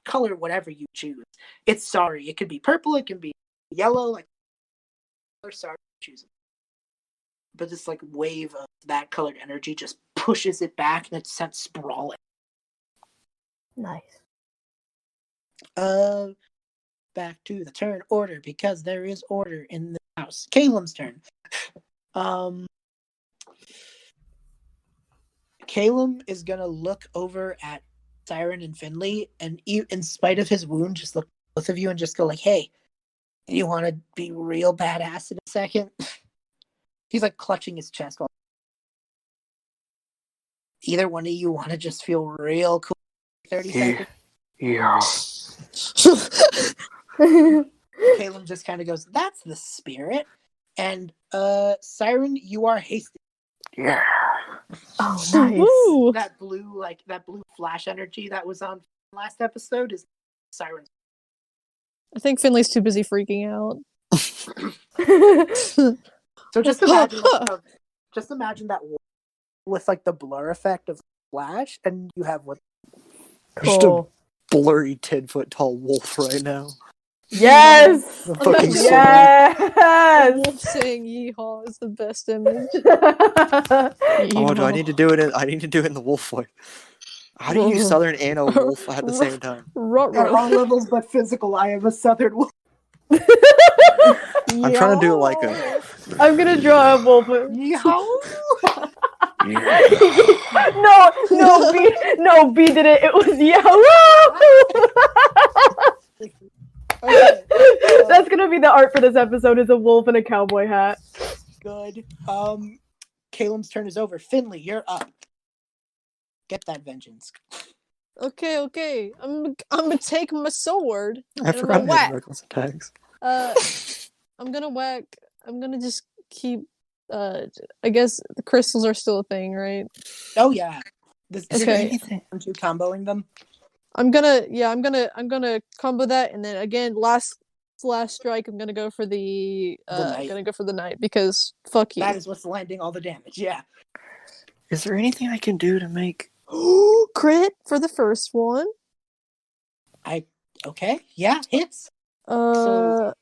color, whatever you choose. It's sorry. It could be purple. It can be yellow. Like sorry, choose it. But this like wave of that colored energy just pushes it back and it's sent sprawling. Nice. Back to the turn order because there is order in the house. Calum's turn. Calum is gonna look over at Siren and Finley, and in spite of his wound, just look at both of you and just go like, "Hey, you want to be real badass in a second?" He's like clutching his chest. While either one of you want to just feel real cool. 30 seconds. Yeah. Calum just kind of goes, "That's the spirit." And Siren, you are hasty. Yeah. Oh, nice. Woo! That blue flash energy that was on last episode is Siren's. I think Finley's too busy freaking out. So just imagine that with like the blur effect of flash, and you have what? Cool. Blurry 10-foot tall wolf right now. Yes. Fucking Yes. Wolf saying "yeehaw" is the best image. Oh, do I need to do it? I need to do it in the wolf voice. How do you use Southern and a wolf at the same time? At all levels but physical, I am a Southern wolf. I'm trying to do it like a. I'm gonna draw a wolf. No, B did it. It was Okay. That's gonna be the art for this episode: is a wolf in a cowboy hat. Good. Calum's turn is over. Finley, you're up. Get that vengeance. Okay. I'm gonna take my sword. I forgot whack. I had reckless attacks. I'm gonna whack. I'm gonna just keep. I guess the crystals are still a thing, right? Oh yeah. Okay. Aren't you comboing them? I'm gonna combo that, and then again, last strike. I'm gonna go for the knight because fuck you. That is what's landing all the damage. Yeah. Is there anything I can do to make? Crit for the first one. Okay. Yeah. Hits. So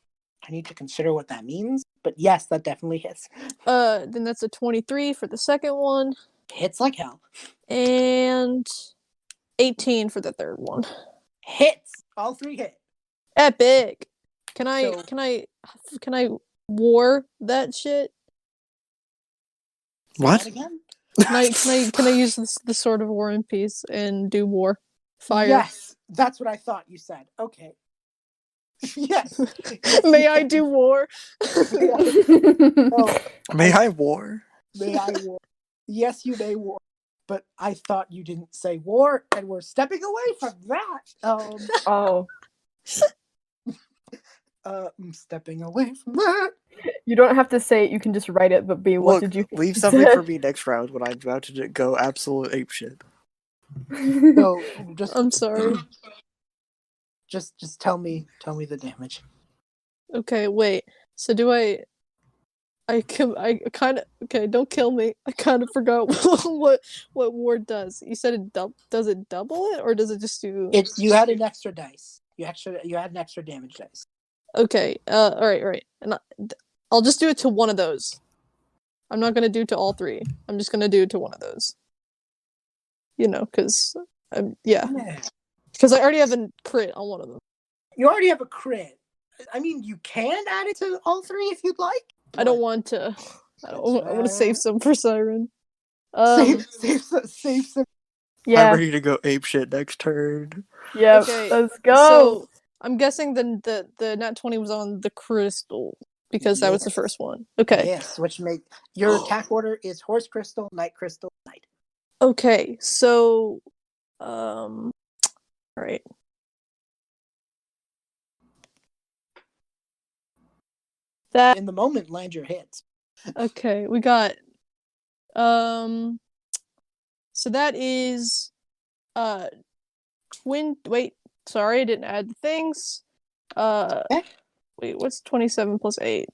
I need to consider what that means. But yes, that definitely hits. Then that's a 23 for the second one. Hits like hell. And 18 for the third one. Hits. All 3 hit. Epic. Can I war that shit? What? That again? Can I use the Sword of War and Peace and do war? Fire. Yes, that's what I thought you said. Okay. Yes. May I do war? Oh, May I war? may I war? Yes, you may war. But I thought you didn't say war, and we're stepping away from that. Oh. I'm stepping away from that. You don't have to say it, you can just write it, but B, what Look, did you think? leave something for me next round when I'm about to go absolute apeshit. No, just I'm sorry. just tell me the damage. Okay, wait. So do I kind of okay. Don't kill me. I kind of forgot what ward does. You said it does it double it or does it just do? You had an extra dice. You had an extra damage dice. Okay. All right. And I'll just do it to one of those. I'm not gonna do it to all 3. I'm just gonna do it to one of those. You know, because yeah, because I already have a crit on one of them. You already have a crit. I mean, you can add it to all 3 if you'd like. I don't want to. I want to save some for Siren. Save some. Yeah. I'm ready to go apeshit next turn. Yep. Okay, Let's go. So I'm guessing the nat 20 was on the crystal because that was the first one. Okay. Yes, which make your attack order is horse crystal, night crystal, night. Okay. So, all right. That In the moment, land your hits. okay. We got so that is wait, sorry, I didn't add the things. Wait, what's 27 plus 8?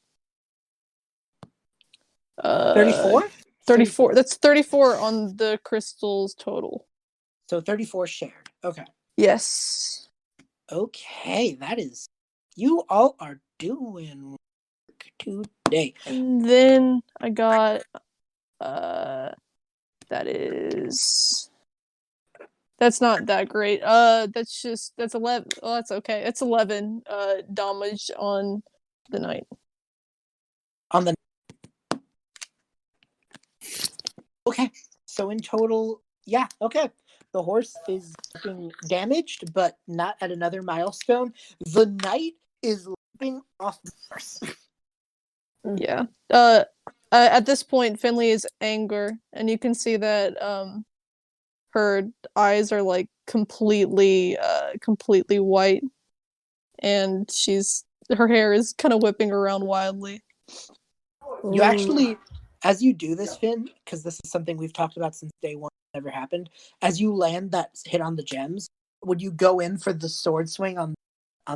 34? 34. That's 34 on the crystals total. So 34 shared. Okay. Yes. Okay, that is. You all are doing work today. And then I got that's not that great. That's 11. Oh, that's okay. It's 11 damage on the knight. On the. Okay, so in total, yeah, okay. The horse is being damaged, but not at another milestone. The knight is leaping off the horse. Yeah. At this point, Finley is anger, and you can see that her eyes are like completely white, and her hair is kind of whipping around wildly. You actually, as you do this, Finn, because this is something we've talked about since day one, never happened. As you land that hit on the gems, when you go in for the sword swing on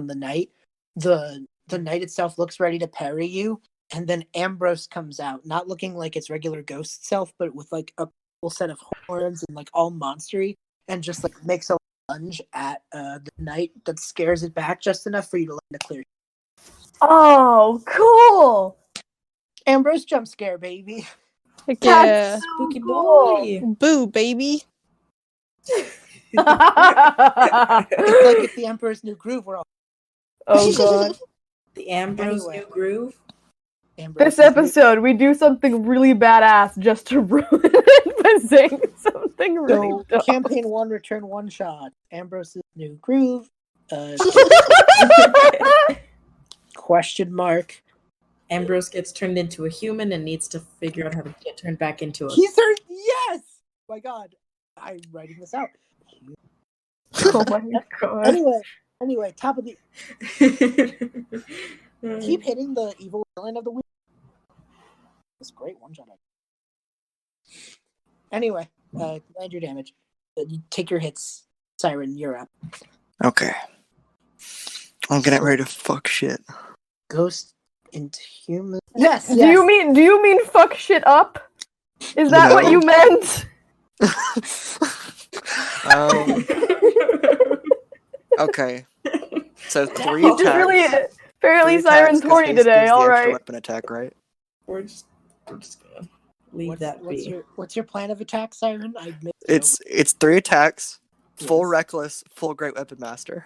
the knight, the knight itself looks ready to parry you, and then Ambrose comes out, not looking like its regular ghost self, but with like a full set of horns and like all monstery, and just like makes a lunge at the knight that scares it back just enough for you to land a clear. Oh, cool! Ambrose jump scare, baby. Heck yeah. That's Spooky cool. boy. Boo, baby. It's like if the Emperor's New Groove were all. Oh god. The Ambrose Anyway. New Groove. Ambrose's This episode, we do something really badass just to ruin it by saying something really So, dumb. campaign 1, return 1 shot. Ambrose's New Groove. Question mark. Ambrose gets turned into a human and needs to figure out how to get turned back into a. Yes! My god. I'm writing this out. Oh my god. Anyway, top of the. Keep hitting the evil villain of the week. That's great one shot. Anyway, land your damage. You take your hits. Siren, you're up. Okay. I'm getting ready to fuck shit. Ghost into human. Yes. Do you mean fuck shit up? Is that what No. you meant? Okay. So 3 Just attacks. really fairly 3 Siren's attacks, 'cause horny haste today. gives All the extra right. weapon attack, right? We're just gonna leave that be. What's your plan of attack, Siren? I missed It's 3 attacks, full Yes. reckless, full great weapon master.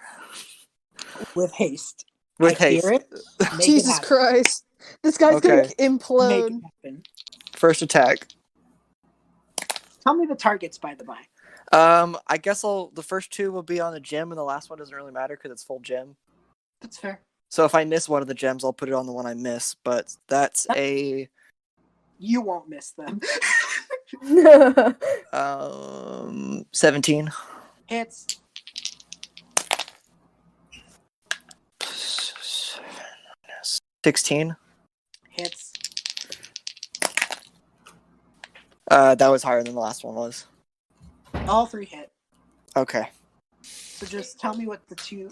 with haste. With I haste. hear it. Make it Jesus happen. Christ. This guy's Okay. gonna Make implode. it happen. First attack. Tell me the targets, by the by. I guess the first 2 will be on the gem, and the last one doesn't really matter because it's full gem. That's fair. So if I miss one of the gems, I'll put it on the one I miss. But that's a You won't miss them. 17. Hits. 16. Hits. That was higher than the last one was. All 3 hit. Okay. So just tell me what the 2.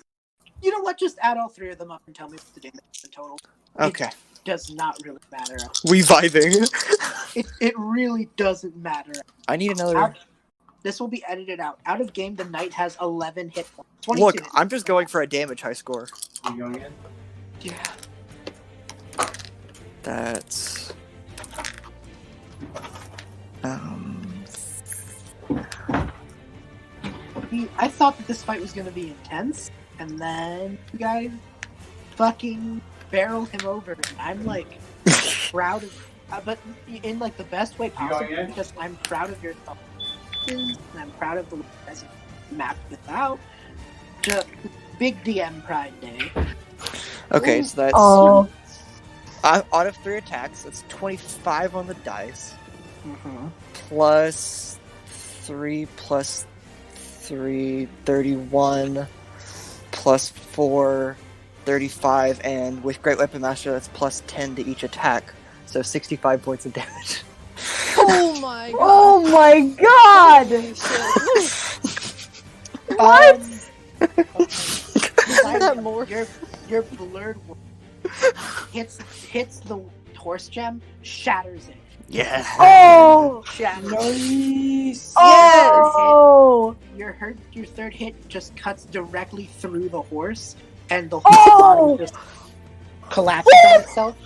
You know what? Just add all 3 of them up and tell me what the damage is in total. Okay. It does not really matter. We vibing. It really doesn't matter. I need another. This will be edited out. Out of game, the knight has 11 hit points. 22 Look, hit I'm just going for a damage high score. You going in? Yeah. That's. I thought that this fight was going to be intense, and then you guys fucking barrel him over. And I'm like proud of, but in like the best way possible, going in? because I'm proud of your and I'm proud of the way you guys mapped this out. The big DM Pride Day. Okay, so that's. Oh, Out of 3 attacks, that's 25 on the dice. Mm-hmm. Plus 3 plus 3, 31. Plus 4, 35. And with Great Weapon Master, that's plus 10 to each attack. So 65 points of damage. Oh my god. oh my God! What? Isn't that more? Your blurred hits the horse gem, shatters it. Yeah. Oh! Shatters. Nice. Oh! Your 3rd hit just cuts directly through the horse, and the horse Oh! body just collapses on itself.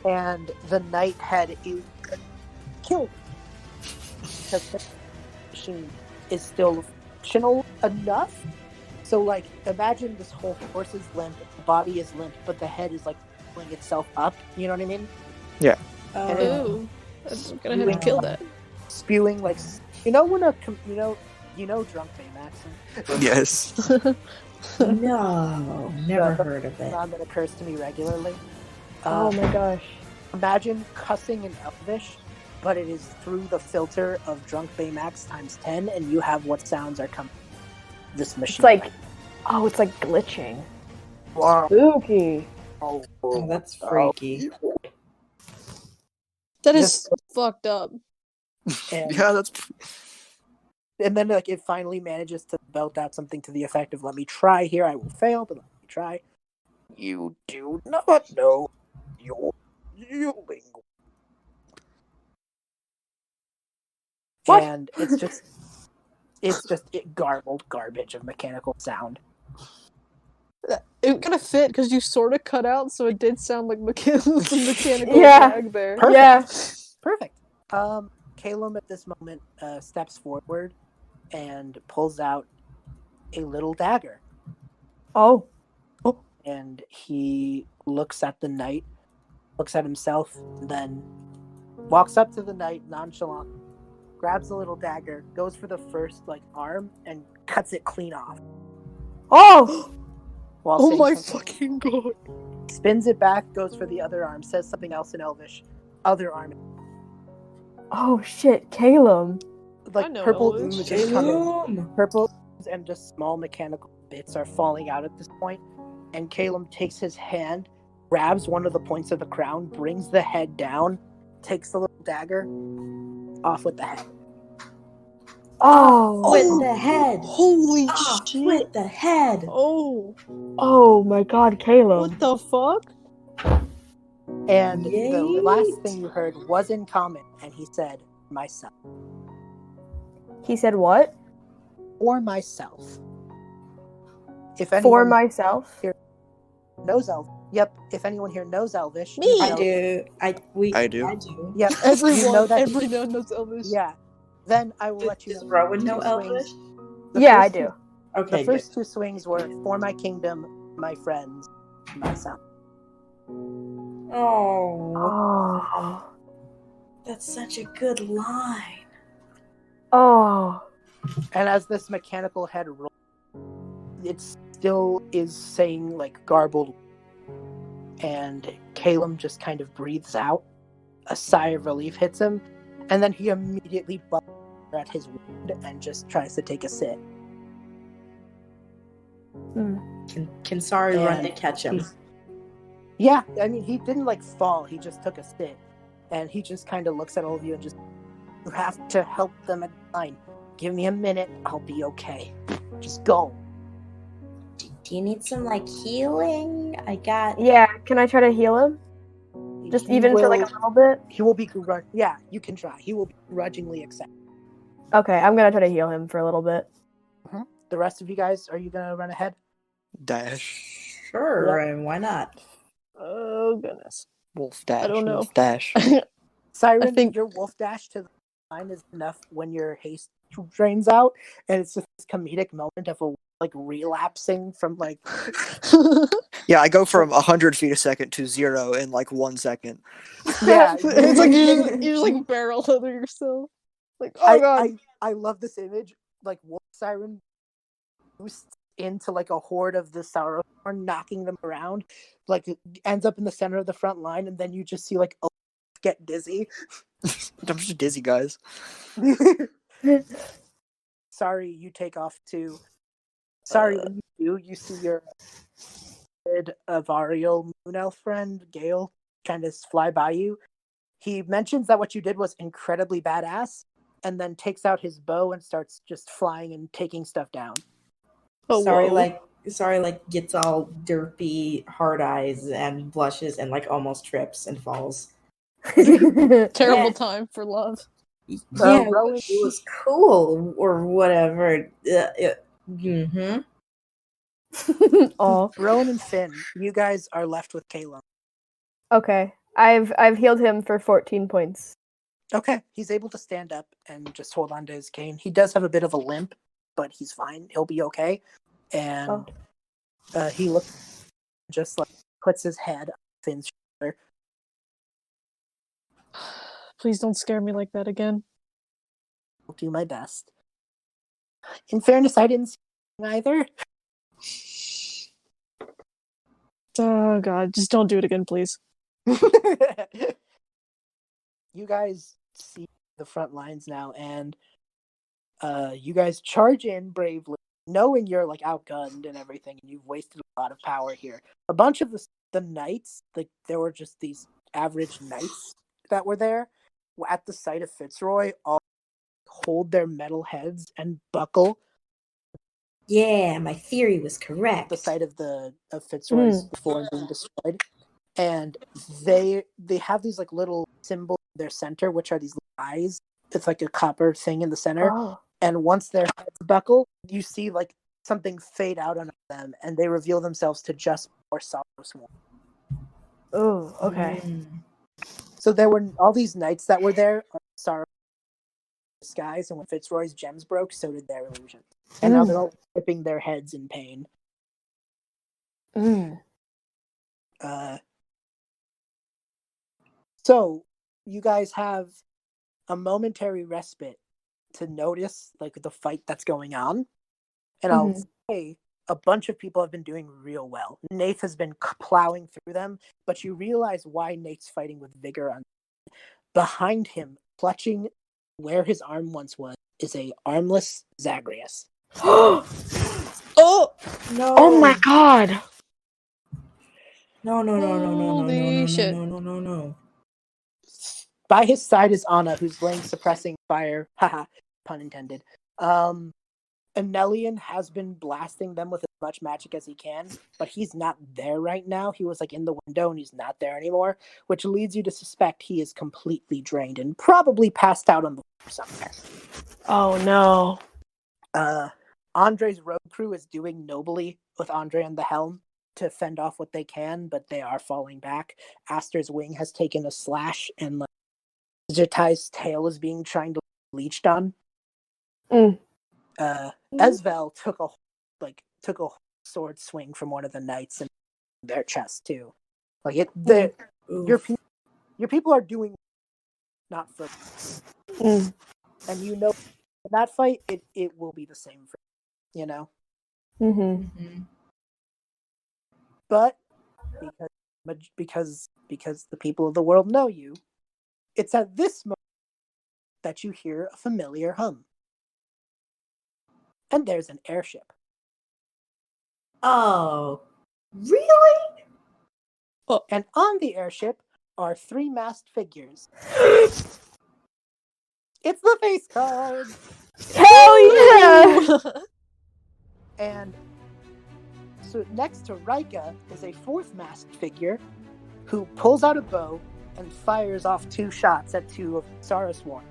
And the knight head is killed because the machine is still functional enough. So, like, imagine this whole horse is limp, the body is limp, but the head is like pulling itself up. You know what I mean? Ooh. I'm gonna have to kill that. Spewing like, you know when drunk Baymax. Yes. No, never heard of it. Sound that occurs to me regularly. Oh my gosh. Imagine cussing in Elvish, but it is through the filter of Drunk Baymax times 10, and you have what sounds are coming. This machine. It's like, it's like glitching. Wow. Spooky. Oh, that's freaky. That is fucked up. And, Yeah, that's. and then like it finally manages to belt out something to the effect of, "Let me try here. I will fail, but let me try." You do not know your lingo. What? And it's just garbled garbage of mechanical sound. It kind of fit because you sort of cut out, so it did sound like mechanical Yeah. lag there. Perfect. Yeah. Perfect. Calum at this moment steps forward and pulls out a little dagger, Oh. and he looks at the knight, looks at himself, then walks up to the knight nonchalant, grabs the little dagger, goes for the first arm, and cuts it clean off. Oh! While Oh saying my something. fucking god. Spins it back, goes for the other arm, says something else in Elvish. Other arm. Oh shit, Calum. I know Purple Elvish. ooze is coming. Boom. Purple ooze and just small mechanical bits are falling out at this point. And Calum takes his hand, grabs one of the points of the crown, brings the head down, takes the little dagger, off with the head. Oh. With the head. Holy Off shit. with the head. Oh. Oh my god, Calum. What the fuck? And the Yeet. last thing you heard was in comment, and he said, myself. He said what? Or myself. If For anyone myself. here knows Elvish, yep. If anyone here knows Elvish, Me! you I know- do. I do. I do. Yep. Everyone that- knows Elvis. Yeah. Then I will let you Does know. Rowan know Two Elvish? swings. The Yeah, I first do. two- Okay, The first two swings were for my kingdom, my friends, myself. good. Oh, Oh. that's such a good line. Oh. And as this mechanical head rolls, it still is saying like garbled, and Caleb just kind of breathes out. A sigh of relief hits him, and then he immediately busts at his wound and just tries to take a sit. Can Sorry run And to catch him? Yeah, I mean, he didn't like fall, he just took a sit. And he just kind of looks at all of you and just, you have to help them at line. Give me a minute, I'll be okay. Just go. Do you need some like healing? I got. Yeah, can I try to heal him? Just He even for like a will- little bit? He will be, yeah, you can try. He will begrudgingly accept. Okay, I'm gonna try to heal him for a little bit. The rest of you guys, are you gonna run ahead? Dash. Sure, and why not? Oh, goodness. Wolf dash. I don't know. Wolf dash. Siren, I think- your wolf dash to the line is enough when your haste drains out, and it's just this comedic moment of a like relapsing from like Yeah, I go from 100 feet a second to 0 in like 1 second. yeah. It's like you just like barrel over yourself. Like, oh god. I love this image. Like wolf siren boosts into like a horde of the Sauron, knocking them around. Like it ends up in the center of the front line, and then you just see like a get dizzy. I'm just dizzy, guys. Sorry, you take off too. Sorry, when you do, you see your Avariel moon elf friend, Gale, kind of fly by you. He mentions that what you did was incredibly badass, and then takes out his bow and starts just flying and taking stuff down. Oh, Sorry, whoa. like gets all derpy, hard eyes, and blushes, and like almost trips and falls. Terrible Yeah. time for love. Yeah, Rowan- it was cool or whatever. Mm-hmm. Oh, Rowan and Finn, you guys are left with Caleb. okay. I've healed him for 14 points. Okay, he's able to stand up and just hold on to his cane. He does have a bit of a limp, but he's fine. He'll be okay. And he looks just like puts his head on Finn's shoulder. Please don't scare me like that again. I'll do my best. In fairness, I didn't see him either. Oh god, just don't do it again, please. You guys see the front lines now, and you guys charge in bravely, knowing you're like outgunned and everything, and you've wasted a lot of power here. A bunch of the knights, like there were just these average knights that were there at the sight of Fitzroy, all hold their metal heads and buckle Yeah, my theory was at correct. the sight of Fitzroy's form being destroyed. And they have these like little symbols in their center, which are these eyes. It's like a copper thing in the center. Oh. And once their heads buckle, you see like something fade out on them, and they reveal themselves to just more Saros one. Oh, okay. So there were all these knights that were there, Saros disguise, and when Fitzroy's gems broke, so did their illusions. And now they're all whipping their heads in pain. So you guys have a momentary respite to notice like the fight that's going on. And I'll say a bunch of people have been doing real well. Nath has been plowing through them, but you realize why Nate's fighting with vigor. Behind him, clutching where his arm once was, is a armless Zagreus. Oh No! Oh my god! No! Holy shit. No! By his side is Anna, who's laying suppressing fire. Haha, pun intended. Anelian has been blasting them with as much magic as he can, but he's not there right now. He was like in the window and he's not there anymore, which leads you to suspect he is completely drained and probably passed out on the floor somewhere. Oh no. Andre's road crew is doing nobly. with Andre on the helm to fend off what they can, but they are falling back. Aster's wing has taken a slash, and like Jatai's tail is being trying to leached on. Mm. Esvel took a sword swing from one of the knights in their chest too. Like your people are doing not for, and you know in that fight it will be the same for But because the people of the world know you, it's at this moment that you hear a familiar hum. And there's an airship. Oh, really? And on the airship are 3 masked figures. It's the face card! Hell yeah! And so next to Rika is a 4th masked figure who pulls out a bow and fires off 2 shots at 2 of Saraswarn.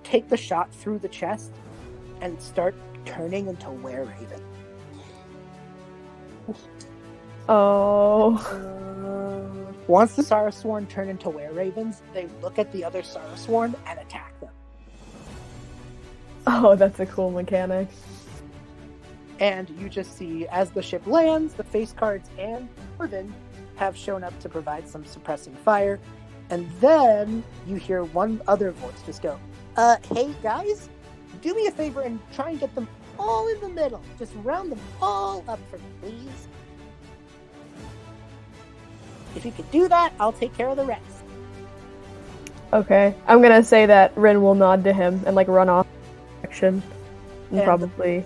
Take the shot through the chest and start turning into were-raven. Oh. Once the Saraswarn turn into were-ravens, they look at the other Saraswarn and attack them. Oh, that's a cool mechanic. And you just see, as the ship lands, the face cards and Bugden have shown up to provide some suppressing fire. And then you hear one other voice just go, hey guys, do me a favor and try and get them all in the middle. Just round them all up for me, please. If you could do that, I'll take care of the rest. Okay. I'm gonna say that Rin will nod to him and, like, run off action. And probably...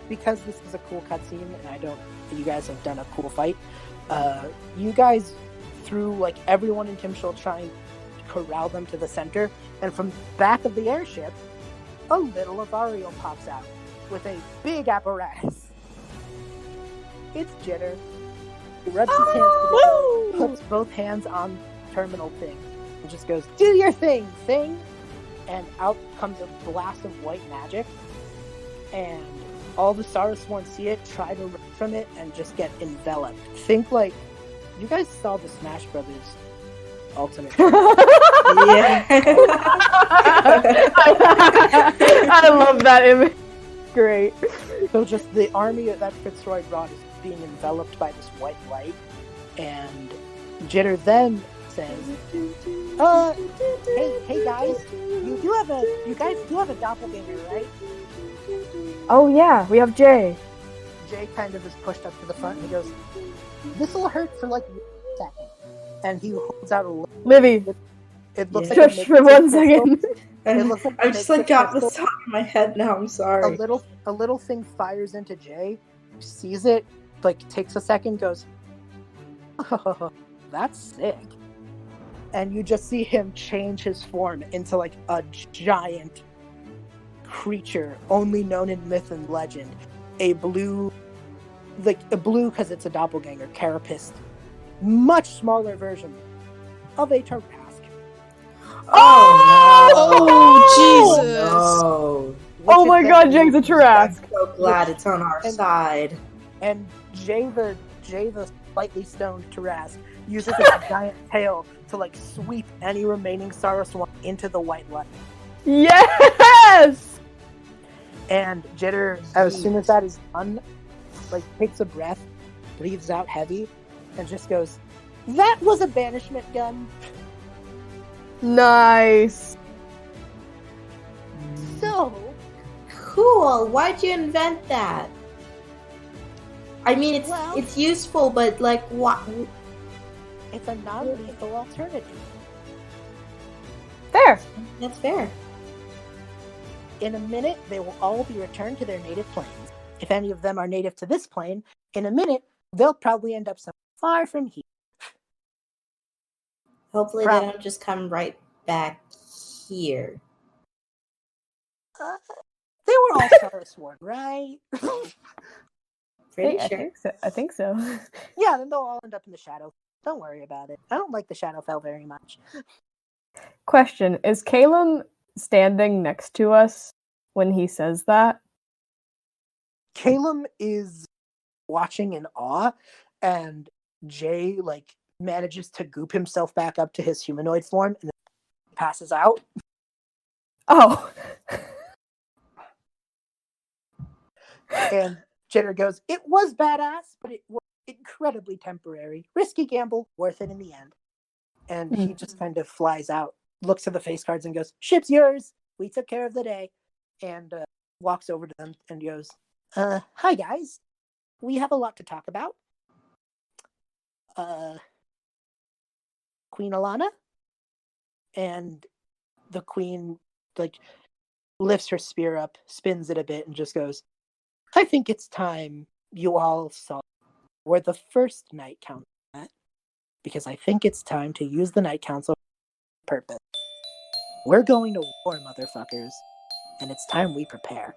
Because this is a cool cutscene, and you guys have done a cool fight, you guys, through, like, everyone in Timshul trying to corral them to the center, and from the back of the airship, a little Avario pops out with a big apparatus. It's Jitter. He rubs his hands together, puts both hands on the terminal thing, and just goes, do your thing! And out comes a blast of white magic, and all the Saraswarn see it, try to run from it, and just get enveloped. Think like, you guys saw the Smash Brothers Ultimate. Yeah. I love that image. Great. So just the army that Fitzroy brought is being enveloped by this white light, and Jitter then says, hey guys, you guys do have a doppelganger, right? Oh yeah, we have Jay. Jay kind of is pushed up to the front and he goes, this'll hurt for like a second. And he holds out a Livy. It looks Yeah. like Just for 1 second. It looks like I've just like got this top in my head now. I'm sorry. a little thing fires into Jay, sees it, like takes a second, goes, oh, that's sick. And you just see him change his form into like a giant creature only known in myth and legend. A blue because it's a doppelganger, carapist, much smaller version of a Tarrasque. Oh, Jesus. No. Oh my god, Jay's a Tarrasque. I'm so glad it's on our side. And Jay the slightly stoned Tarrasque uses his giant tail to like sweep any remaining Saraswan into the white light. Yes! And Jitter, as soon as that is done, like takes a breath, breathes out heavy, and just goes, that was a banishment gun. Nice. So Cool. Why'd you invent that? I mean, it's useful, but like, what? it's a non-lethal alternative. Fair. That's fair. In a minute, they will all be returned to their native planes. If any of them are native to this plane, in a minute, they'll probably end up somewhere far from here. Hopefully, Prob- they don't just come right back here. They were all Saraswarn, right? Pretty I sure. think so. Yeah, then they'll all end up in the Shadow. Don't worry about it. I don't like the Shadowfell very much. Question, is Calum standing next to us when he says that? Calum is watching in awe, and Jay like manages to goop himself back up to his humanoid form and then passes out. Oh. And Jitter goes, "It was badass, but it was incredibly temporary. Risky gamble, worth it in the end." And he just kind of flies out, looks at the face cards and goes, "Ship's yours. We took care of the day." And walks over to them and goes, "Hi guys. We have a lot to talk about. Queen Alana?" And the queen like lifts her spear up, spins it a bit, and just goes, "I think it's time you all saw where the first Night Council at, because I think it's time to use the Night Council for purpose. We're going to war, motherfuckers, and it's time we prepare."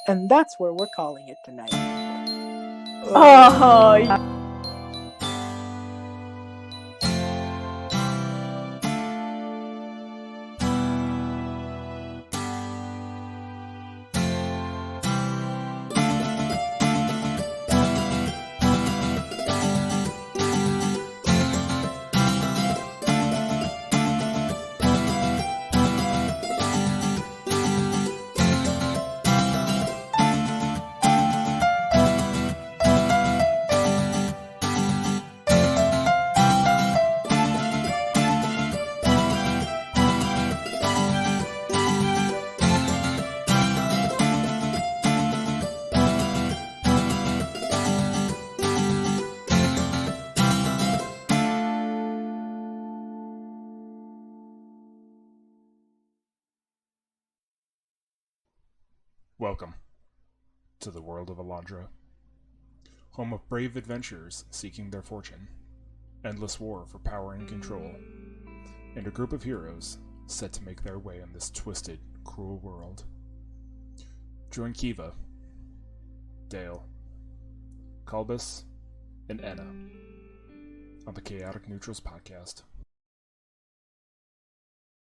And that's where we're calling it tonight. Oh, yeah. Welcome to the world of Alondra, home of brave adventurers seeking their fortune, endless war for power and control, and a group of heroes set to make their way in this twisted, cruel world. Join Kiva, Dale, Kalbus, and Enna on the Khaotic Neutrals Podcast.